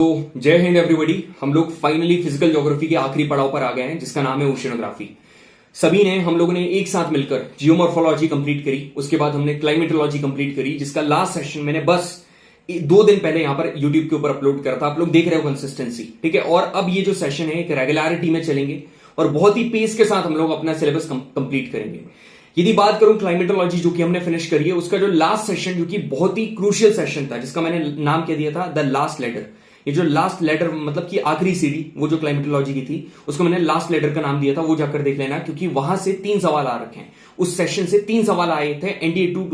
तो जय हिंद एवरीबॉडी। हम लोग फाइनली फिजिकल ज्योग्राफी के आखिरी पड़ाव पर आ गए हैं जिसका नाम है ओशिनोग्राफी। सभी ने हम लोगों ने एक साथ मिलकर जियोमॉर्फोलॉजी कंप्लीट करी, उसके बाद हमने क्लाइमेटोलॉजी कंप्लीट करी, जिसका लास्ट सेशन मैंने बस 2 दिन पहले यहां पर यूट्यूब के ऊपर अपलोड करा था। आप लोग देख रहे हो कंसिस्टेंसी, ठीक है। और अब ये जो सेशन है एक रेगुलरिटी में चलेंगे और बहुत ही पेस के साथ हम लोग अपना सिलेबस कंप्लीट करेंगे। यदि बात करूं क्लाइमेटोलॉजी जो कि हमने फिनिश करी है, उसका जो लास्ट सेशन जो कि बहुत ही क्रूशियल सेशन था, जिसका मैंने नाम क्या दिया था, द लास्ट लेटर। ये जो लास्ट लेटर मतलब कि आखिरी सीढ़ी, वो जो क्लाइमेटोलॉजी की थी उसको मैंने लास्ट लेटर का नाम दिया था। वो जाकर देख लेना, क्योंकि वहां से 3 सवाल आ रखे हैं। उस सेशन से 3 सवाल आए थे एनडीए 1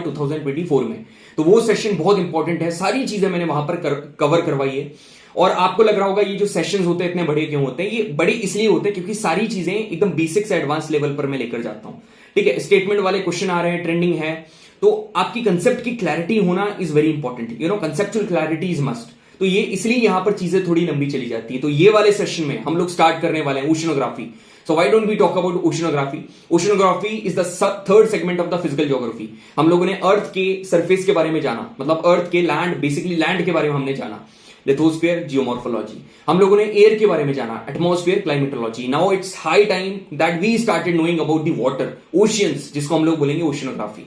2024 में। तो वो सेशन बहुत इंपॉर्टेंट है। सारी चीजें मैंने वहां पर कवर करवाई है। और आपको लग रहा होगा ये जो सेशंस होते हैं इतने बड़े क्यों होते हैं? ये बड़े इसलिए होते हैं क्योंकि सारी चीजें एकदम बेसिक से एडवांस लेवल पर मैं लेकर जाता हूं, ठीक है। स्टेटमेंट वाले क्वेश्चन आ रहे हैं, ट्रेंडिंग है, तो आपकी कंसेप्ट की क्लैरिटी होना is very important. Conceptual clarity is must. तो ये इसलिए यहां पर चीजें थोड़ी लंबी चली जाती है। तो ये वाले सेशन में हम लोग स्टार्ट करने वाले हैं oceanography. So why don't we talk about oceanography? Oceanography is the third segment of the physical geography. हम लोगों ने अर्थ के सरफेस के बारे में जाना, मतलब अर्थ के लैंड, बेसिकली लैंड के बारे में हमने जाना, लिथोस्फीयर, जियोमॉर्फोलॉजी। हम लोगों ने एयर के बारे में जाना, atmosphere, climatology. Now it's high time that we started knowing about the water, oceans, जिसको हम लोग बोलेंगे ओशिनोग्राफी।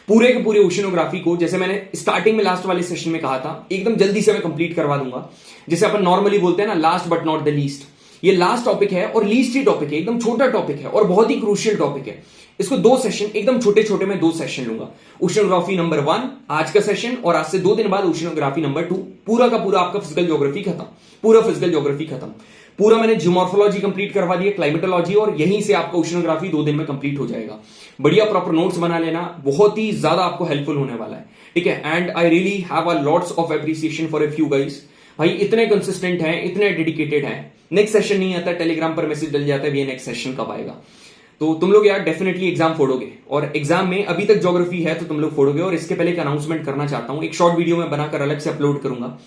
पूरे के पूरे ओशिनोग्राफी को, जैसे मैंने स्टार्टिंग में लास्ट वाले सेशन में कहा था, एकदम जल्दी से मैं कंप्लीट करवा दूंगा। जैसे अपन नॉर्मली बोलते हैं ना, last but not the least. ये लास्ट टॉपिक है और लीस्ट ही टॉपिक है, एकदम छोटा टॉपिक है और बहुत ही क्रूशियल टॉपिक है। इसको 2 सेशन, एकदम छोटे छोटे में 2 सेशन लूंगा। ओशिनोग्राफी नंबर 1 आज का सेशन, और आज से 2 दिन बाद ओशिनोग्राफी नंबर 2। पूरा का पूरा आपका फिजिकल ज्योग्राफी खत्म, पूरा फिजिकल ज्योग्राफी खत्म। पूरा मैंने जियोमॉर्फोलॉजी कंप्लीट करवा दिया, क्लाइमेटोलॉजी, और यहीं से आपका ओशिनोग्राफी 2 दिन में कंप्लीट हो जाएगा। बढ़िया प्रॉपर नोट्स बना लेना, बहुत ही ज्यादा आपको हेल्पफुल होने वाला है, ठीक है। And I really have a lots of appreciation for a few guys. भाई इतने कंसिस्टेंट हैं, इतने डेडिकेटेड हैं। नेक्स्ट सेशन नहीं आता, टेलीग्राम पर मैसेज डल जाता है, ये नेक्स्ट सेशन कब आएगा। तो तुम लोग यार डेफिनेटली एग्जाम फोड़ोगे, और एग्जाम में अभी तक ज्योग्राफी है तो तुम लोग फोड़ोगे। और इसके पहले एक अनाउंसमेंट करना चाहता हूं, एक शॉर्ट वीडियो में बनाकर अलग से अपलोड करूंगा।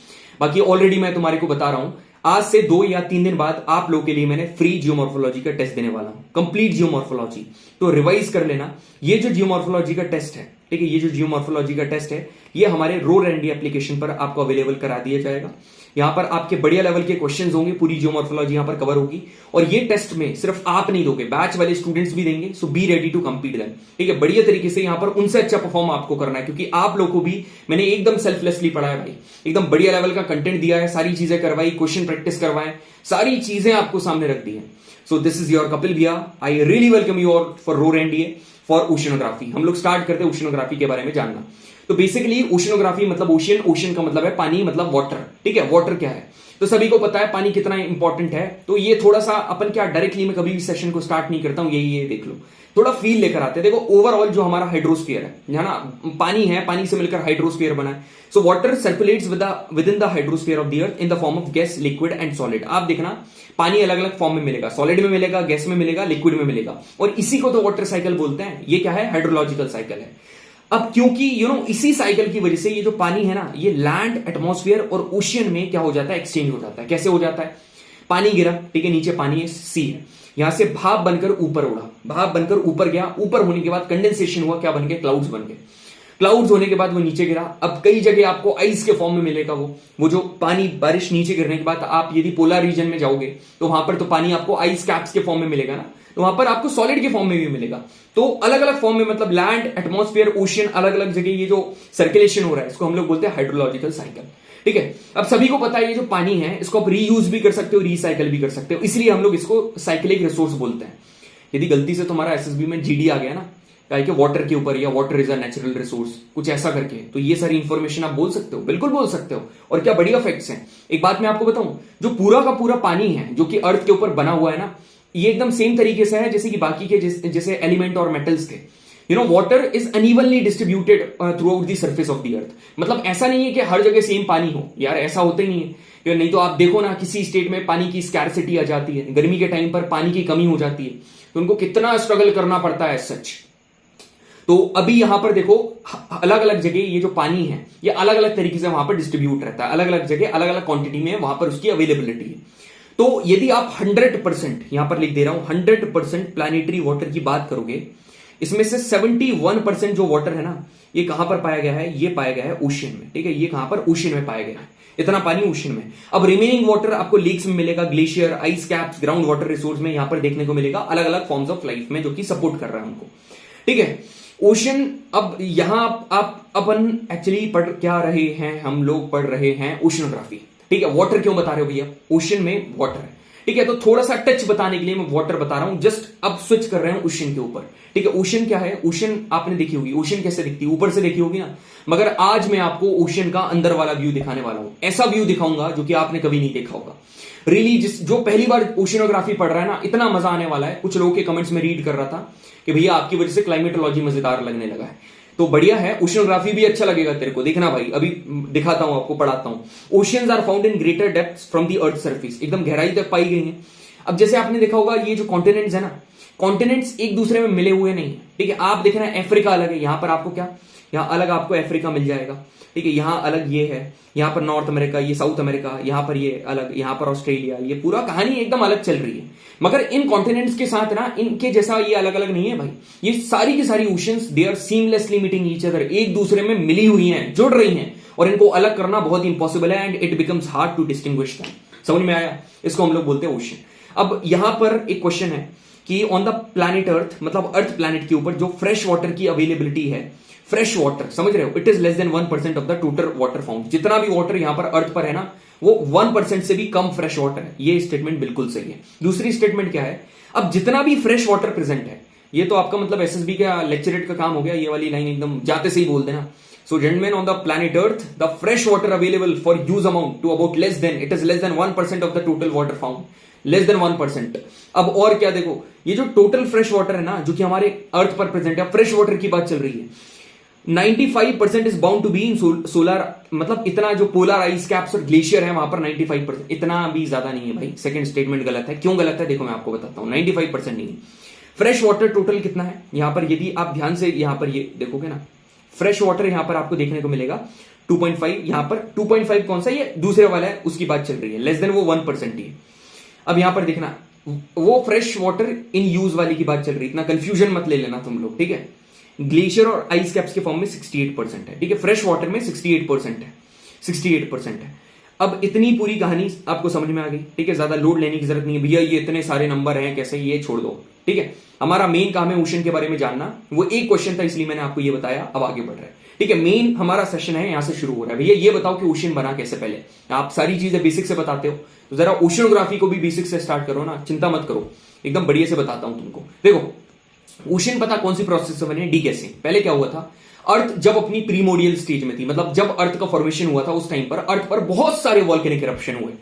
बाकी ऑलरेडी मैं तुम्हारे को बता रहा हूं, आज से 2 या 3 दिन बाद आप लोगों के लिए मैंने फ्री जियोमॉर्फोलॉजी का टेस्ट देने वाला हूं, कंप्लीट जियोमॉर्फोलॉजी। तो रिवाइज कर लेना। ये जो जियोमॉर्फोलॉजी का टेस्ट है, ठीक है, ये जो जियोमॉर्फोलॉजी का टेस्ट है, ये हमारे RoRND एप्लीकेशन पर आपको अवेलेबल करा दिया जाएगा। यहां पर आपके बढ़िया लेवल के क्वेश्चंस होंगे, पूरी जियोमॉर्फोलॉजी यहां पर कवर होगी। और ये टेस्ट में सिर्फ आप नहीं दोगे, बैच वाले स्टूडेंट्स भी देंगे। So be ready to compete them, ठीक है। बढ़िया तरीके से यहां पर उनसे अच्छा परफॉर्म आपको करना है, क्योंकि आप लोगों को भी मैंने एकदम सेल्फलेसली पढ़ाया भाई, एकदम बढ़िया लेवल का कंटेंट दिया है, सारी चीजें करवाई, क्वेश्चन प्रैक्टिस करवाए, सारी चीजें आपको सामने रख दी है। So this is your Kapil भैया। I really welcome you all for RoRND for oceanography. हम लोग स्टार्ट करते हैं ओशिनोग्राफी के बारे में जानना। तो बेसिकली ओशिनोग्राफी मतलब ओशियन, ओशियन का मतलब है पानी, मतलब वाटर, ठीक है। वाटर क्या है तो सभी को पता है, पानी कितना इंपॉर्टेंट है। तो ये थोड़ा सा अपन क्या डायरेक्टली मैं कभी भी सेशन को स्टार्ट नहीं करता हूं, ये देख लो, थोड़ा फील लेकर आते हैं। देखो ओवरऑल जो हमारा हाइड्रोस्फीयर है ना, पानी है, पानी से मिलकर हाइड्रोस्फीयर बना है। So water circulates with in the hydrosphere of the earth in the form of gas, liquid and solid. आप देखना, पानी अलग अलग फॉर्म में मिलेगा, सॉलिड में मिलेगा, गैस में मिलेगा, लिक्विड में मिलेगा, और इसी को तो वाटर साइकिल बोलते हैं। ये क्या है? हाइड्रोलॉजिकल साइकिल है। अब क्योंकि इसी साइकिल की वजह से ये जो पानी है ना, ये लैंड, एटमॉस्फेयर और ओशियन में क्या हो जाता है? एक्सचेंज हो जाता है। कैसे हो जाता है? पानी गिरा, ठीक है, नीचे पानी है, सी है, यहां से भाप बनकर ऊपर उड़ा, भाप बनकर ऊपर गया, ऊपर होने के बाद कंडेंसेशन हुआ, क्या बन गए? क्लाउड्स बन गए। क्लाउड्स होने के बाद वो नीचे गिरा। अब कई जगह आपको आइस के फॉर्म में मिलेगा वो जो पानी, बारिश नीचे गिरने के बाद आप यदि पोलर रीजन में जाओगे तो वहां पर तो पानी आपको आइस कैप्स के फॉर्म में मिलेगा ना, तो वहां पर आपको सॉलिड के फॉर्म में भी मिलेगा। तो अलग अलग फॉर्म में, मतलब लैंड, एटमॉस्फेयर, ओशियन, अलग अलग जगह ये जो सर्कुलेशन हो रहा है, इसको हम लोग बोलते हैं हाइड्रोलॉजिकल साइकिल, ठीक है। अब सभी को पता है ये जो पानी है इसको आप रीयूज भी कर सकते हो, रिसाइकल भी कर सकते हो, इसलिए हम लोग इसको साइक्लिक रिसोर्स बोलते हैं। यदि गलती से तुम्हारा एसएसबी में जीडी आ गया ना, क्या वाटर के ऊपर, या water is a natural resource, कुछ ऐसा करके, तो ये सारी इंफॉर्मेशन आप बोल सकते हो, बिल्कुल बोल सकते हो। और क्या बढ़िया फैक्ट्स हैं। एक बात मैं आपको बताऊं, जो पूरा का पूरा पानी है जो कि अर्थ के ऊपर बना हुआ है ना, ये एकदम सेम तरीके से है जैसे कि बाकी के जैसे एलिमेंट और मेटल्स थे। Water is unevenly distributed through out the surface of the earth. मतलब ऐसा नहीं है कि हर जगह सेम पानी हो, यार ऐसा होता ही नहीं है। नहीं तो आप देखो ना, किसी स्टेट में पानी की स्कैरसिटी आ जाती है, गर्मी के टाइम पर पानी की कमी हो जाती है, तो उनको कितना स्ट्रगल करना पड़ता है सच। तो अभी यहां पर देखो, अलग अलग जगह ये जो पानी है ये अलग अलग तरीके से वहां पर डिस्ट्रीब्यूट रहता है, अलग अलग जगह अलग अलग क्वांटिटी में वहां पर उसकी अवेलेबिलिटी है। तो यदि आप 100%, यहां पर लिख दे रहा हूं, 100% प्लैनेटरी वाटर की बात करोगे, इसमें से 71% जो वाटर है ना, ये कहां पर पाया गया है? ये पाया गया है ओशियन में, ठीक है। ये कहां पर? ओशियन में पाया गया है। इतना पानी ओशन में। अब रिमेनिंग वाटर आपको लेक्स में मिलेगा, glacier, ice caps, ground water resource में यहां पर देखने को मिलेगा, अलग अलग फॉर्म्स ऑफ लाइफ में जो कि सपोर्ट कर रहा है उनको। ठीक है, ओशन। अब यहां आप अपन एक्चुअली पढ़ क्या रहे हैं, हम लोग पढ़ रहे हैं ओशनोग्राफी। ठीक है, वाटर क्यों बता रहे हो भैया, ओशन में वाटर है। ठीक है, तो थोड़ा सा टच बताने के लिए मैं वाटर बता रहा हूं, जस्ट अब स्विच कर रहे हैं ओशन के ऊपर। ठीक है, ओशन क्या है, ओशन आपने देखी होगी, ओशन कैसे दिखती है, ऊपर से देखी होगी ना, मगर आज मैं आपको ओशन का अंदर वाला व्यू दिखाने वाला हूं। ऐसा व्यू दिखाऊंगा जो कि आपने कभी नहीं देखा होगा। रियली जो पहली बार ओशनोग्राफी पढ़ रहा है ना, इतना मजा आने वाला है। कुछ लोगों के कमेंट्स में रीड कर रहा था कि भैया आपकी वजह से क्लाइमेटोलॉजी मजेदार लगने लगा है, तो बढ़िया है, ओशनोग्राफी भी अच्छा लगेगा तेरे को। देखना भाई, अभी दिखाता हूं आपको, पढ़ाता हूं। Oceans are found in greater depths from the earth surface, एकदम गहराई तक पाई गई हैं। अब जैसे आपने देखा होगा ये जो कॉन्टिनेंट्स है ना, कॉन्टिनेंट्स एक दूसरे में मिले हुए नहीं है। ठीक है, आप देखना अफ्रीका अलग है, यहां पर आपको क्या, यहां अलग आपको अफ्रीका मिल जाएगा। ठीक है, यहां अलग ये है, यहां पर नॉर्थ अमेरिका, ये साउथ अमेरिका, यहां पर ये अलग, यहां पर ऑस्ट्रेलिया, ये पूरा कहानी एकदम अलग चल रही है। मगर इन कॉन्टिनेंट्स के साथ ना, इनके जैसा ये अलग अलग नहीं है भाई। ये सारी की सारी oceans they are seamlessly meeting each other, एक दूसरे में मिली हुई हैं, जुड़ रही हैं, और इनको अलग करना बहुत इंपॉसिबल है, and it becomes hard to distinguish them. समझ में आया? इसको हम लोग बोलते हैं ओशन। अब यहां पर एक क्वेश्चन है कि ऑन द प्लैनेट अर्थ, मतलब अर्थ प्लैनेट के ऊपर जो फ्रेश वाटर की अवेलेबिलिटी है, फ्रेश वाटर, समझ रहे हो, it is less than 1% of the total water found. जितना भी वाटर यहां पर अर्थ पर है ना, वो 1% से भी कम फ्रेश वाटर है। ये स्टेटमेंट बिल्कुल सही है। दूसरी स्टेटमेंट क्या है, अब जितना भी फ्रेश वाटर प्रेजेंट है, ये तो आपका मतलब एसएसबी का लेक्चरेट का काम हो गया, ये वाली लाइन एकदम जाते से ही बोल देना। So gentlemen, on the planet Earth, the fresh water available for use amount to about it is less than 1% of the total water found. Less than 1%. अब और क्या देखो, ये जो टोटल फ्रेश वाटर है ना, जो कि हमारे अर्थ पर प्रेजेंट है, फ्रेश वाटर की बात चल रही है, 95% is bound to be in solar, मतलब इतना जो पोलर आइस कैप्स और ग्लेशियर है वहां पर 95%, इतना भी ज्यादा नहीं है भाई। सेकंड स्टेटमेंट गलत है। क्यों गलत है देखो मैं आपको बताता हूं। 95% नहीं है। फ्रेश वाटर टोटल कितना है यहां पर, यदि आप ध्यान से यहां पर ये देखोगे ना, फ्रेश वाटर यहां पर आपको देखने को मिलेगा 2.5, यहां पर 2.5 कौन सा, ये दूसरे वाला है, उसकी बात चल रही है, लेस देन वो 1% ही है। अब यहां पर देखना, वो फ्रेश वाटर इन यूज वाली की बात चल रही है, इतना कंफ्यूजन मत ले लेना तुम लोग। ठीक है, ग्लेशियर और आइस कैप्स के फॉर्म में 68% है। ठीक है, फ्रेश वाटर में 68% है, 68% है। अब इतनी पूरी कहानी आपको समझ में आ गई। ठीक है, ज्यादा लोड लेने की जरूरत नहीं है भैया, ये इतने सारे नंबर हैं कैसे, ये छोड़ दो। ठीक है, हमारा मेन काम है ओशन के बारे में जानना। वो एक क्वेश्चन था इसलिए मैंने आपको ये बताया, अब आगे बढ़ रहा है। ठीक है, मेन हमारा सेशन है, यहां से शुरू हो रहा है। भैया ये बताओ कि ओशन बना कैसे, पहले आप सारी चीजें बेसिक से बताते हो, तो जरा ओशनोग्राफी को भी बेसिक से स्टार्ट करो ना, चिंता मत करो, एकदम बढ़िया से बताता हूं तुमको। देखो ओशन पता कौन सी प्रोसेस से बने, डीगैसिंग। पहले क्या हुआ था, अर्थ जब अपनी प्रीमोडियल स्टेज में थी, मतलब जब अर्थ का फॉर्मेशन हुआ था, उस टाइम पर अर्थ पर बहुत सारे वॉल्केनिक इरप्शन हुए।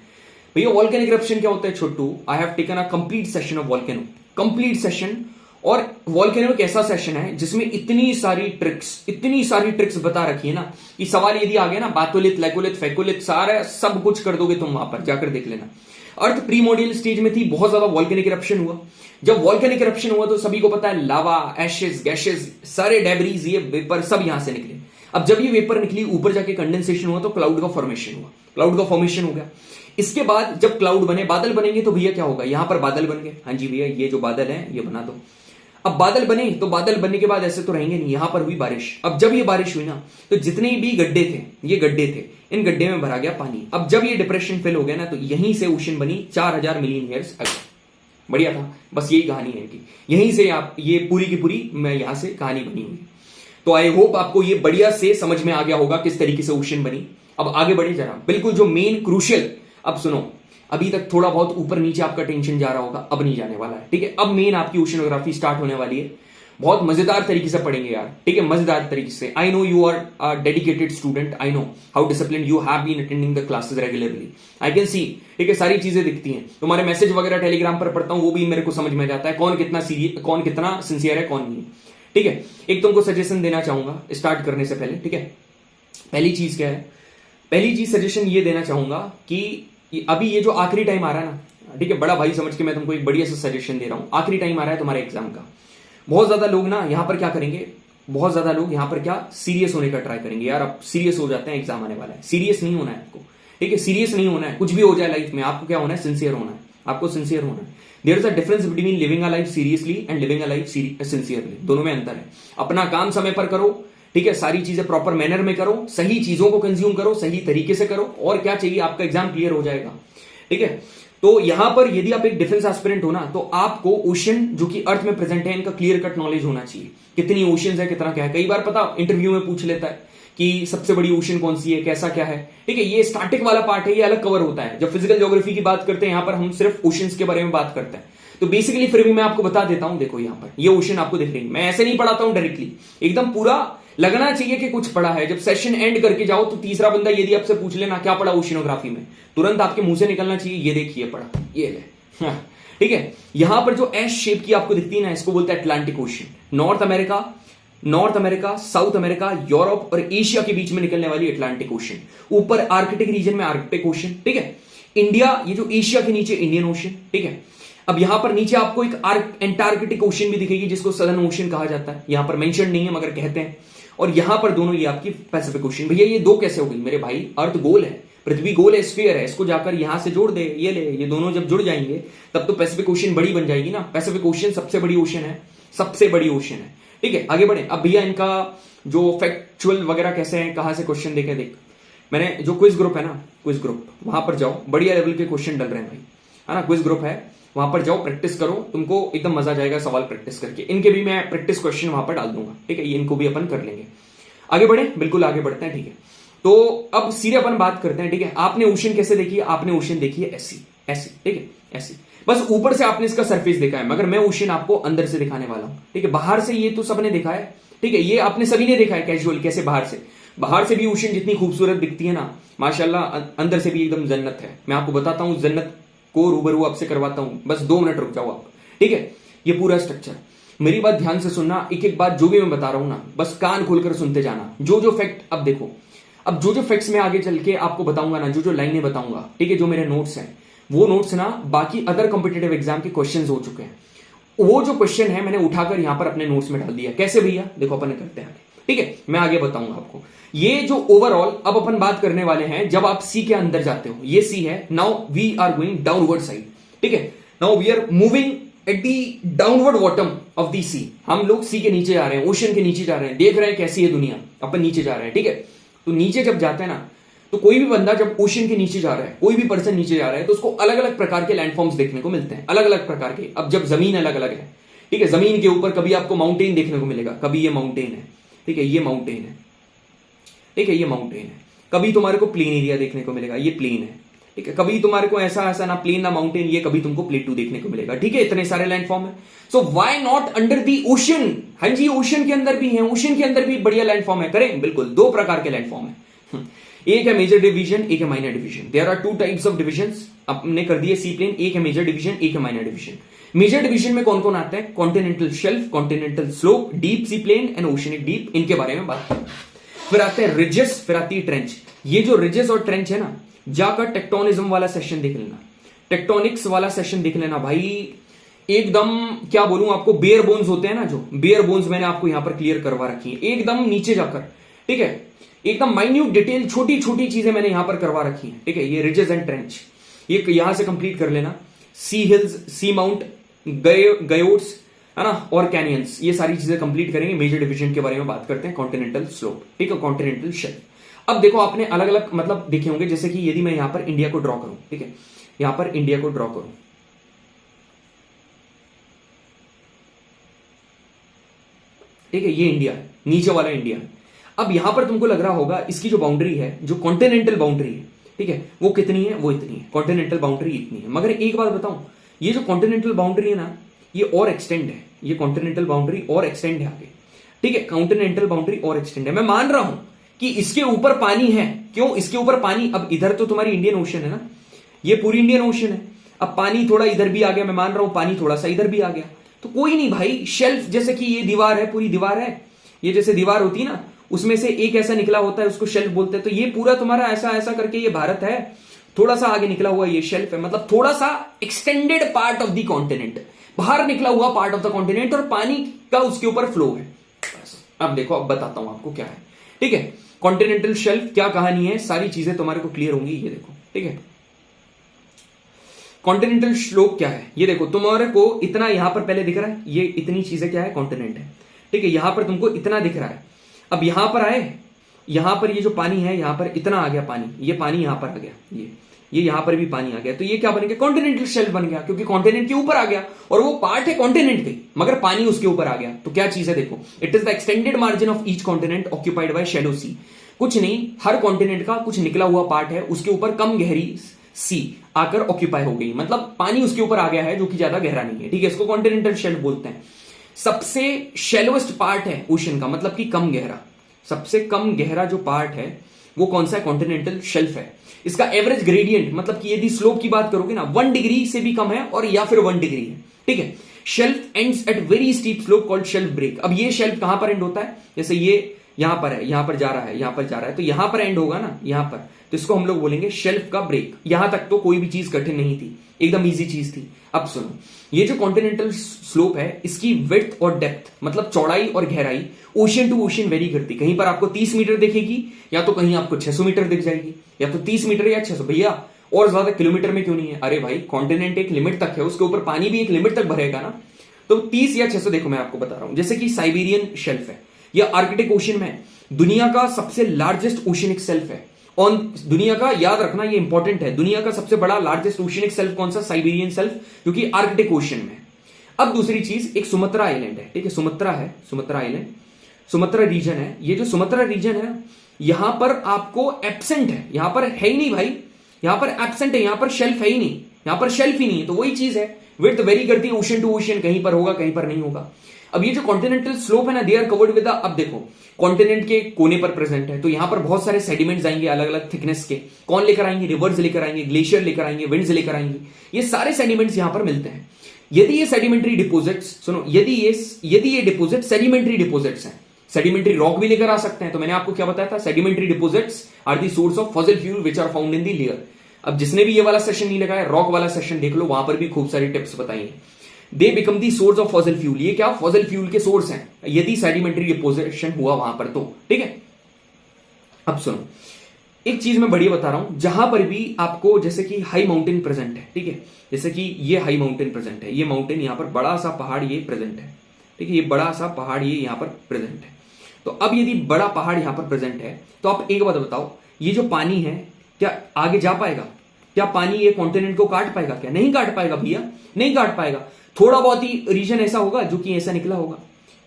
भैया वॉल्केनिक इरप्शन क्या होता है छोटू, I have taken a complete session of volcano, complete session. और वॉल्केनो एक ऐसा सेशन है जिसमें इतनी सारी ट्रिक्स बता रखी है ना, कि सवाल यदि आ गया ना, बातोलिथ, लैकोलिथ, फेकोलिथ, सारा सब कुछ कर दोगे तुम, वहां पर जाकर देख लेना। अर्थ प्रीमोडियल स्टेज में थी, बहुत ज्यादा वॉल्केनिक इरप्शन हुआ। जब वॉल्केनिक इरप्शन हुआ तो सभी को पता है, लावा, एशेस, गैसेस, सारे डेब्रीज, ये वेपर सब यहां से निकले। अब जब ये वेपर निकली, ऊपर जाके कंडेंसेशन हुआ, तो क्लाउड का फॉर्मेशन हुआ, क्लाउड का फॉर्मेशन हो गया। इसके बाद जब क्लाउड बने, बादल बनेंगे, तो भैया क्या होगा, यहां पर बादल बन गए। हाँ जी भैया, ये जो बादल है ये बना दो। अब बादल बने, तो बादल बनने के बाद ऐसे तो रहेंगे नहीं, यहां पर हुई बारिश। अब जब ये बारिश हुई ना, तो जितने भी गड्ढे थे, ये गड्ढे थे, इन गड्ढे में भरा गया पानी। अब जब ये डिप्रेशन फिल हो गया ना, तो यहीं से ओशन बनी 4000 मिलियन ईयर्स अगो। बढ़िया था, बस यही कहानी है इनकी, यहीं से आप ये पूरी की पूरी मैं यहां से कहानी बनी हुई। तो आई होप आपको ये बढ़िया से समझ में आ गया होगा किस तरीके से ओशन बनी। अब आगे बढ़े जरा, बिल्कुल जो मेन क्रूशियल, अब सुनो, अभी तक थोड़ा बहुत ऊपर नीचे आपका टेंशन जा रहा होगा, अब नहीं जाने वाला है। ठीक है, अब मेन आपकी ओशनोग्राफी स्टार्ट होने वाली है, बहुत मजेदार तरीके से पढ़ेंगे यार। ठीक है, मजेदार तरीके से। I know you are a dedicated student, I know how discipline you have been attending the classes regularly, I can see. ठीक है, सारी चीजें दिखती हैं, तुम्हारे मैसेज वगैरह टेलीग्राम पर पढ़ता हूं, वो भी मेरे को समझ में जाता है कौन कितना सिंसियर है, कौन नहीं। ठीक है, एक तुमको सजेशन देना चाहूंगा स्टार्ट करने से पहले। ठीक है, पहली चीज क्या है, पहली चीज सजेशन ये देना चाहूंगा कि अभी ये जो आखिरी टाइम आ रहा है ना, ठीक है, बड़ा भाई समझ के मैं तुमको एक बढ़िया सा सजेशन दे रहा हूं। आखिरी टाइम आ रहा है तुम्हारे एग्जाम का, बहुत ज्यादा लोग ना यहां पर क्या करेंगे, बहुत ज्यादा लोग यहां पर क्या सीरियस होने का ट्राई करेंगे। यार अब सीरियस हो जाते हैं, एग्जाम आने वाला है, सीरियस नहीं होना है आपको। ठीक है, सीरियस नहीं होना है, कुछ भी हो जाए लाइफ में, आपको क्या होना है, सिंसियर होना है, आपको सिंसियर होना है। There is a difference between living a life seriously and living a life sincerely, दोनों में अंतर है। अपना काम समय पर करो, ठीक है, सारी चीजें प्रॉपर मैनर में करो, सही चीजों को कंज्यूम करो, सही तरीके से करो, और क्या चाहिए, आपका एग्जाम क्लियर हो जाएगा। ठीक है, तो यहां पर यदि आप एक डिफेंस एस्पिरेंट हो ना, तो आपको ओशन जो कि अर्थ में प्रेजेंट है, इनका क्लियर कट नॉलेज होना चाहिए। कितनी ओशंस है, कितना क्या है। कई बार पता इंटरव्यू में पूछ लेता है कि सबसे बड़ी ओशन कौन सी है, कैसा क्या है। ठीक है, ये स्टैटिक वाला पार्ट है, ये अलग कवर होता है। जब फिजिकल ज्योग्राफी की बात करते हैं, यहां पर हम सिर्फ ओशंस के बारे में बात करते हैं। तो बेसिकली फिर भी मैं आपको बता देता हूं, देखो यहां पर ये ओशन आपको दिख रही है। मैं ऐसे नहीं पढ़ाता हूं डायरेक्टली, एकदम पूरा लगना चाहिए कि कुछ पढ़ा है। जब सेशन एंड करके जाओ तो तीसरा बंदा यदि आपसे पूछ लेना क्या पढ़ा ओशिनोग्राफी में, तुरंत आपके मुंह से निकलना चाहिए ये देखिए पढ़ा, ये ले। ठीक है, यहां पर जो एस शेप की आपको दिखती है ना, इसको बोलते हैं Atlantic ocean. North America, south America, Europe और एशिया के बीच में निकलने वाली अटलांटिक ओशन। ऊपर आर्कटिक रीजन में आर्कटिक ओशन। ठीक है, इंडिया, ये जो एशिया के नीचे इंडियन ओशन। ठीक है, अब यहां पर नीचे आपको एक एंटार्कटिक ओशन भी दिखेगी, जिसको सदर्न ओशन कहा जाता है। यहां पर मेंशन नहीं है मगर कहते हैं। और यहां पर दोनों ये आपकी पैसिफिक ओशन। भैया ये दो कैसे हो गई मेरे भाई, अर्थ गोल है, पृथ्वी गोल है, स्फीयर है, इसको जाकर यहां से जोड़ दे, ये ले, ये दोनों जब जुड़ जाएंगे तब तो पैसिफिक ओशन बड़ी बन जाएगी ना। पैसिफिक ओशन सबसे बड़ी ओशन है, सबसे बड़ी ओशन है। ठीक है, आगे बढ़े। अब भैया इनका जो फैक्चुअल वगैरह कैसे है, कहां से क्वेश्चन देखे, देख मैंने जो क्विज ग्रुप है ना, क्विज ग्रुप, वहां पर जाओ, बढ़िया लेवल के क्वेश्चन डल रहे हैं भाई, है ना। क्विज ग्रुप है, वहां पर जाओ, प्रैक्टिस करो, तुमको एकदम मजा आ जाएगा सवाल प्रैक्टिस करके। इनके भी मैं प्रैक्टिस क्वेश्चन वहां पर डाल दूंगा। ठीक है, ये इनको भी अपन कर लेंगे। आगे बढ़े, बिल्कुल आगे बढ़ते हैं। ठीक है, तो अब सीधे अपन बात करते हैं। ठीक है, आपने ओशन कैसे देखी है, आपने ओशन देखी है ऐसी ऐसी। ठीक है, ऐसी, बस ऊपर से आपने इसका सरफेस देखा है, मगर मैं ओशन आपको अंदर से दिखाने वाला हूं। ठीक है, बाहर से ये तो सबने देखा है। ठीक है, ये आपने सभी ने देखा है कैजुअल, कैसे बाहर से भी ओशन जितनी खूबसूरत दिखती है ना, माशाल्लाह, अंदर से भी एकदम जन्नत है। मैं आपको बताता हूं, जन्नत को रूबरू आपसे करवाता हूं, बस 2 मिनट रुक जाओ आप। ठीक है, ये पूरा स्ट्रक्चर, मेरी बात ध्यान से सुनना, एक एक बात जो भी मैं बता रहा हूं ना, बस कान खोलकर सुनते जाना। जो फैक्ट, अब देखो, अब जो फैक्ट्स मैं आगे चल के आपको बताऊंगा ना, जो लाइनें बताऊंगा, ठीक है, जो मेरे नोट्स हैं, वो नोट्स ना बाकी अदर कॉम्पिटेटिव एग्जाम के क्वेश्चंस हो चुके हैं। वो जो क्वेश्चन है मैंने उठाकर यहां पर अपने नोट्स में डाल दिया। कैसे भैया, देखो अपन करते हैं। ठीक है, मैं आगे बताऊंगा आपको। ये जो ओवरऑल अब अपन बात करने वाले हैं, जब आप सी के अंदर जाते हो, ये सी है। Now we are going downward side. ठीक है, now we are moving at the downward bottom of the sea. हम लोग सी के नीचे जा रहे हैं, ओशन के नीचे जा रहे हैं, देख रहे हैं कैसी है दुनिया, अपन नीचे जा रहे हैं। ठीक है, तो नीचे जब जाते हैं ना, तो कोई भी बंदा जब ओशन के नीचे जा रहा है, कोई भी पर्सन नीचे जा रहा है, तो उसको अलग अलग प्रकार के लैंडफॉर्म्स देखने को मिलते हैं, अलग अलग प्रकार के। अब जब जमीन अलग अलग है, ठीक है, जमीन के ऊपर कभी आपको माउंटेन देखने को मिलेगा, कभी ये माउंटेन है, ठीक है, ये माउंटेन है, ठीक है, ये माउंटेन है। कभी तुम्हारे को प्लेन एरिया देखने को मिलेगा, ये प्लेन है, ठीक है। कभी तुम्हारे को ऐसा ऐसा ना प्लेन ना माउंटेन, ये कभी तुमको प्लेटू देखने को मिलेगा, ठीक है। इतने सारे लैंडफॉर्म है, so why not under the ocean. हाँ जी, ओशन के अंदर भी है, ओशन के अंदर भी बढ़िया लैंडफॉर्म है। करें, बिल्कुल 2 प्रकार के लैंडफॉर्म है, एक है मेजर डिवीजन, एक है minor division. There are 2 types of divisions, अपने कर दिए सी प्लेन। एक है मेजर डिवीजन, एक है माइनर डिवीजन। मेजर डिवीजन में कौन कौन आता है, continental shelf, continental slope, deep sea plain and oceanic deep, इनके बारे में बात करें। फिर आते हैं रिजेस, फिर आती है ट्रेंच। ये जो रिजेस और ट्रेंच है ना, जाकर टेक्टोनिज्म वाला सेशन देख लेना, टेक्टोनिक्स वाला सेशन देख लेना भाई। एकदम क्या बोलूं आपको, बेयर बोन्स होते हैं ना, जो बेयर बोन्स मैंने आपको यहां पर क्लियर करवा रखी है, एकदम नीचे जाकर, ठीक है, एकदम माइन्यूट डिटेल, छोटी छोटी चीजें मैंने यहां पर करवा रखी है, ठीक है। ये रिजेस एंड ट्रेंच, ये यहां से कंप्लीट कर लेना। सी हिल्स, सी माउंट, गयोट्स, है ना, और कैनियंस, ये सारी चीजें कंप्लीट करेंगे। मेजर डिवीजन के बारे में बात करते हैं, कॉन्टिनेंटल स्लोप, ठीक है, कॉन्टिनेंटल शेल्फ। अब देखो, आपने अलग अलग मतलब देखे होंगे, जैसे कि यदि मैं यहां पर इंडिया को ड्रॉ करूं, ठीक है, यहां पर इंडिया को ड्रॉ करूं, ठीक है, ये इंडिया है, नीचे वाला इंडिया है। अब यहां पर तुमको लग रहा होगा इसकी जो बाउंड्री है, जो कॉन्टिनेंटल बाउंड्री है, ठीक है, वो कितनी है, वो इतनी है, कॉन्टिनेंटल बाउंड्री इतनी है। मगर एक बात बताऊं, ये जो कॉन्टिनेंटल बाउंड्री है ना, ये और एक्सटेंड है, ये कॉन्टिनेंटल बाउंड्री और एक्सटेंड है आगे, ठीक है, कॉन्टिनेंटल बाउंड्री और एक्सटेंड है। मैं मान रहा हूं कि इसके ऊपर पानी है, क्यों, इसके ऊपर पानी, अब इधर तो तुम्हारी इंडियन ओशन है ना, ये पूरी इंडियन ओशन है, अब पानी थोड़ा इधर भी आ गया, मैं मान रहा हूं पानी थोड़ा सा इधर भी आ गया, तो कोई नहीं भाई, शेल्फ, जैसे कि ये दीवार है, पूरी दीवार है, ये जैसे दीवार होती है ना, उसमें से एक ऐसा निकला होता है, उसको शेल्फ बोलते हैं। तो ये पूरा तुम्हारा ऐसा ऐसा करके ये भारत है, थोड़ा सा आगे निकला हुआ ये शेल्फ है, मतलब थोड़ा सा extended part of the continent, बाहर निकला हुआ पार्ट ऑफ द कॉन्टिनेंट, और पानी का उसके ऊपर फ्लो है। बस अब देखो, अब बताता हूं आपको क्या है, ठीक है। कॉन्टिनेंटल शेल्फ क्या कहानी है, सारी चीजें तुम्हारे को क्लियर होंगी, ये देखो, ठीक है। कॉन्टिनेंटल स्लोप क्या है, ये देखो, तुम्हारे को इतना यहां पर पहले दिख रहा है, ये इतनी चीजें क्या है, कॉन्टिनेंट है, ठीक है, यहां पर तुमको इतना दिख रहा है। अब यहां पर आए, यहां पर ये जो पानी है यहां पर इतना आ गया पानी, ये पानी यहां पर आ गया, ये यहां पर भी पानी आ गया, तो ये क्या बन गया, कॉन्टिनेंटल शेल्फ बन गया, क्योंकि कॉन्टिनेंट के ऊपर आ गया और वो पार्ट है कॉन्टिनेंट के, मगर पानी उसके ऊपर आ गया। तो क्या चीज है देखो, it is the extended margin of each continent occupied by shallow sea. कुछ नहीं, हर कॉन्टिनेंट का कुछ निकला हुआ पार्ट है, उसके ऊपर कम गहरी सी आकर ऑक्यूपाई हो गई, मतलब पानी उसके ऊपर आ गया है जो कि ज्यादा गहरा नहीं है, ठीक है, इसको कॉन्टिनेंटल शेल्फ बोलते हैं। सबसे शैलोएस्ट पार्ट है ओशन का, मतलब कि कम गहरा, सबसे कम गहरा जो पार्ट है वो कौन सा है, कॉन्टिनेंटल शेल्फ है। इसका एवरेज ग्रेडियंट, मतलब कि यदि स्लोप की बात करोगे ना, 1 डिग्री से भी कम है और या फिर 1 डिग्री है, ठीक है। Shelf ends at very steep slope called shelf break. अब ये शेल्फ कहां पर एंड होता है, जैसे ये यहां पर है, यहां पर जा रहा है, यहां पर जा रहा है, तो यहां पर एंड होगा ना, यहां पर, तो इसको हम लोग बोलेंगे शेल्फ का ब्रेक। यहां तक तो कोई भी चीज कठिन नहीं थी, एकदम इजी चीज थी। अब सुनो, ये जो कॉन्टिनेंटल स्लोप है इसकी विड्थ और डेप्थ, मतलब चौड़ाई और गहराई ओशन टू ओशन वेरी करती। कहीं पर आपको 30 मीटर दिखेगी, या तो कहीं आपको 600 मीटर दिख जाएगी, या तो 30 मीटर या 600। भैया और ज्यादा किलोमीटर में क्यों नहीं है, अरे भाई कॉन्टिनेंट एक लिमिट तक है, उसके ऊपर पानी भी एक लिमिट तक भरेगा ना, तो 30 या 600। देखो मैं आपको बता रहा हूं, जैसे कि साइबेरियन शेल्फ है या आर्कटिक ओशन में दुनिया का सबसे लार्जेस्ट ओशनिक सेल्फ है, और दुनिया का, याद रखना ये इंपॉर्टेंट है, दुनिया का सबसे बड़ा लार्जेस्ट ओशनिक सेल्फ कौन सा, साइबेरियन सेल्फ, क्योंकि आर्कटिक ओशन में। अब दूसरी चीज, एक सुमत्रा आइलैंड है, ठीक है, सुमत्रा है, सुमत्रा आइलैंड, सुमत्रा रीजन है। ये जो सुमत्रा रीजन है यहां पर आपको एब्सेंट है, यहां पर है ही नहीं भाई, यहां पर एब्सेंट है, यहां पर शेल्फ है ही नहीं, यहां पर शेल्फ ही नहीं है। तो वही चीज है, विड्थ वेरी करती है ओशन टू ओशन, कहीं पर होगा कहीं पर नहीं होगा। अब ये जो कॉन्टिनेंटल स्लोप है ना, दे आर कवर्ड विद, अब देखो कॉन्टिनेंट के कोने पर प्रेजेंट है, तो यहां पर बहुत सारे सेडिमेंट्स आएंगे अलग अलग थिकनेस के। कौन लेकर आएंगे, रिवर्स लेकर आएंगे, ग्लेशियर लेकर आएंगे, विंड्स लेकर आएंगे, ये सारे सेडिमेंट्स यहां पर मिलते हैं। यदि ये सेडिमेंट्री डिपोजिट्स, सुनो, यदि ये डिपोजिट सेडिमेंट्री डिपोजिट्स हैं, सेडिमेंट्री रॉक भी लेकर आ सकते हैं। तो मैंने आपको क्या बताया था, sedimentary deposits are the source of fossil fuel which are found in the layer. अब जिसने भी ये वाला सेशन नहीं लगाया, रॉक वाला सेशन देख लो, वहां पर भी खूब सारी टिप्स बताई है। They become the source of fossil fuel, ये क्या, फॉसिल फ्यूल के सोर्स हैं यदि सेडिमेंट्री डिपोजिशन हुआ वहां पर, तो ठीक है। अब सुनो, एक चीज मैं बढ़िया बता रहा हूं, जहां पर भी आपको जैसे कि हाई माउंटेन प्रेजेंट है, ठीक है, जैसे कि ये हाई माउंटेन प्रेजेंट है, ये माउंटेन यहां पर बड़ा सा पहाड़ ये प्रेजेंट है, ठीक है, ये बड़ा सा पहाड़ ये यहां पर प्रेजेंट है। तो अब यदि बड़ा पहाड़ यहां पर प्रेजेंट है, तो आप एक बात बताओ, ये जो पानी है क्या आगे जा पाएगा, क्या पानी ये कॉन्टिनेंट को काट पाएगा, क्या नहीं काट पाएगा भैया, नहीं काट पाएगा। थोड़ा बहुत ही रीजन ऐसा होगा जो कि ऐसा निकला होगा,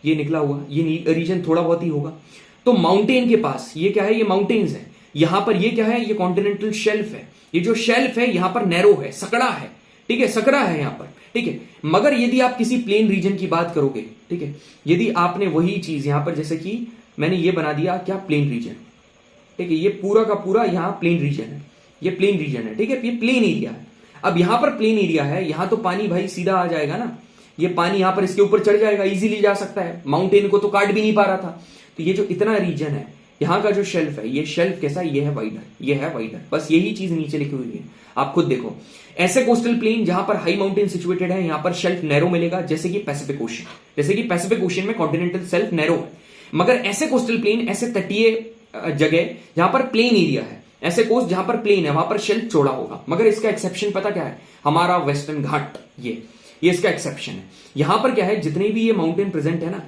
ये निकला हुआ, ये रीजन थोड़ा बहुत ही होगा। तो माउंटेन के पास ये क्या है, ये माउंटेन्स है, यहां पर ये क्या है, ये कॉन्टिनेंटल शेल्फ है। ये जो शेल्फ है यहां पर नैरो है, सकड़ा है, ठीक है, सकड़ा है यहां पर, ठीक है। मगर यदि आप किसी प्लेन रीजन की बात करोगे, ठीक है, यदि आपने वही चीज यहां पर, जैसे कि मैंने ये बना दिया क्या, प्लेन रीजन, ठीक है, ये पूरा का पूरा यहां प्लेन रीजन है, ये प्लेन रीजन है, ठीक है, ये प्लेन एरिया है। अब यहां पर प्लेन एरिया है, यहां तो पानी भाई सीधा आ जाएगा ना, ये पानी यहां पर इसके ऊपर चढ़ जाएगा, इजीली जा सकता है, माउंटेन को तो काट भी नहीं पा रहा था। तो ये जो इतना रीजन है यहां का जो शेल्फ है, ये शेल्फ कैसा, ये है वाइडर, ये है वाइडर, बस यही चीज नीचे लिखी हुई है, आप खुद देखो। ऐसे कोस्टल प्लेन जहां पर हाई माउंटेन सिचुएटेड है, यहां पर शेल्फ नैरो मिलेगा, जैसे कि पैसिफिक ओशन, जैसे कि पैसिफिक ओशन में कॉन्टिनेंटल शेल्फ नैरो है। मगर ऐसे कोस्टल प्लेन, ऐसे तटीय जगह जहां पर प्लेन एरिया है, ऐसे कोस्ट जहां पर प्लेन है, वहां पर शेल्फ चौड़ा होगा। मगर इसका एक्सेप्शन पता क्या है, हमारा वेस्टर्न घाट, ये इसका एक्सेप्शन है। यहां पर क्या है, जितने भी ये माउंटेन प्रेजेंट है ना,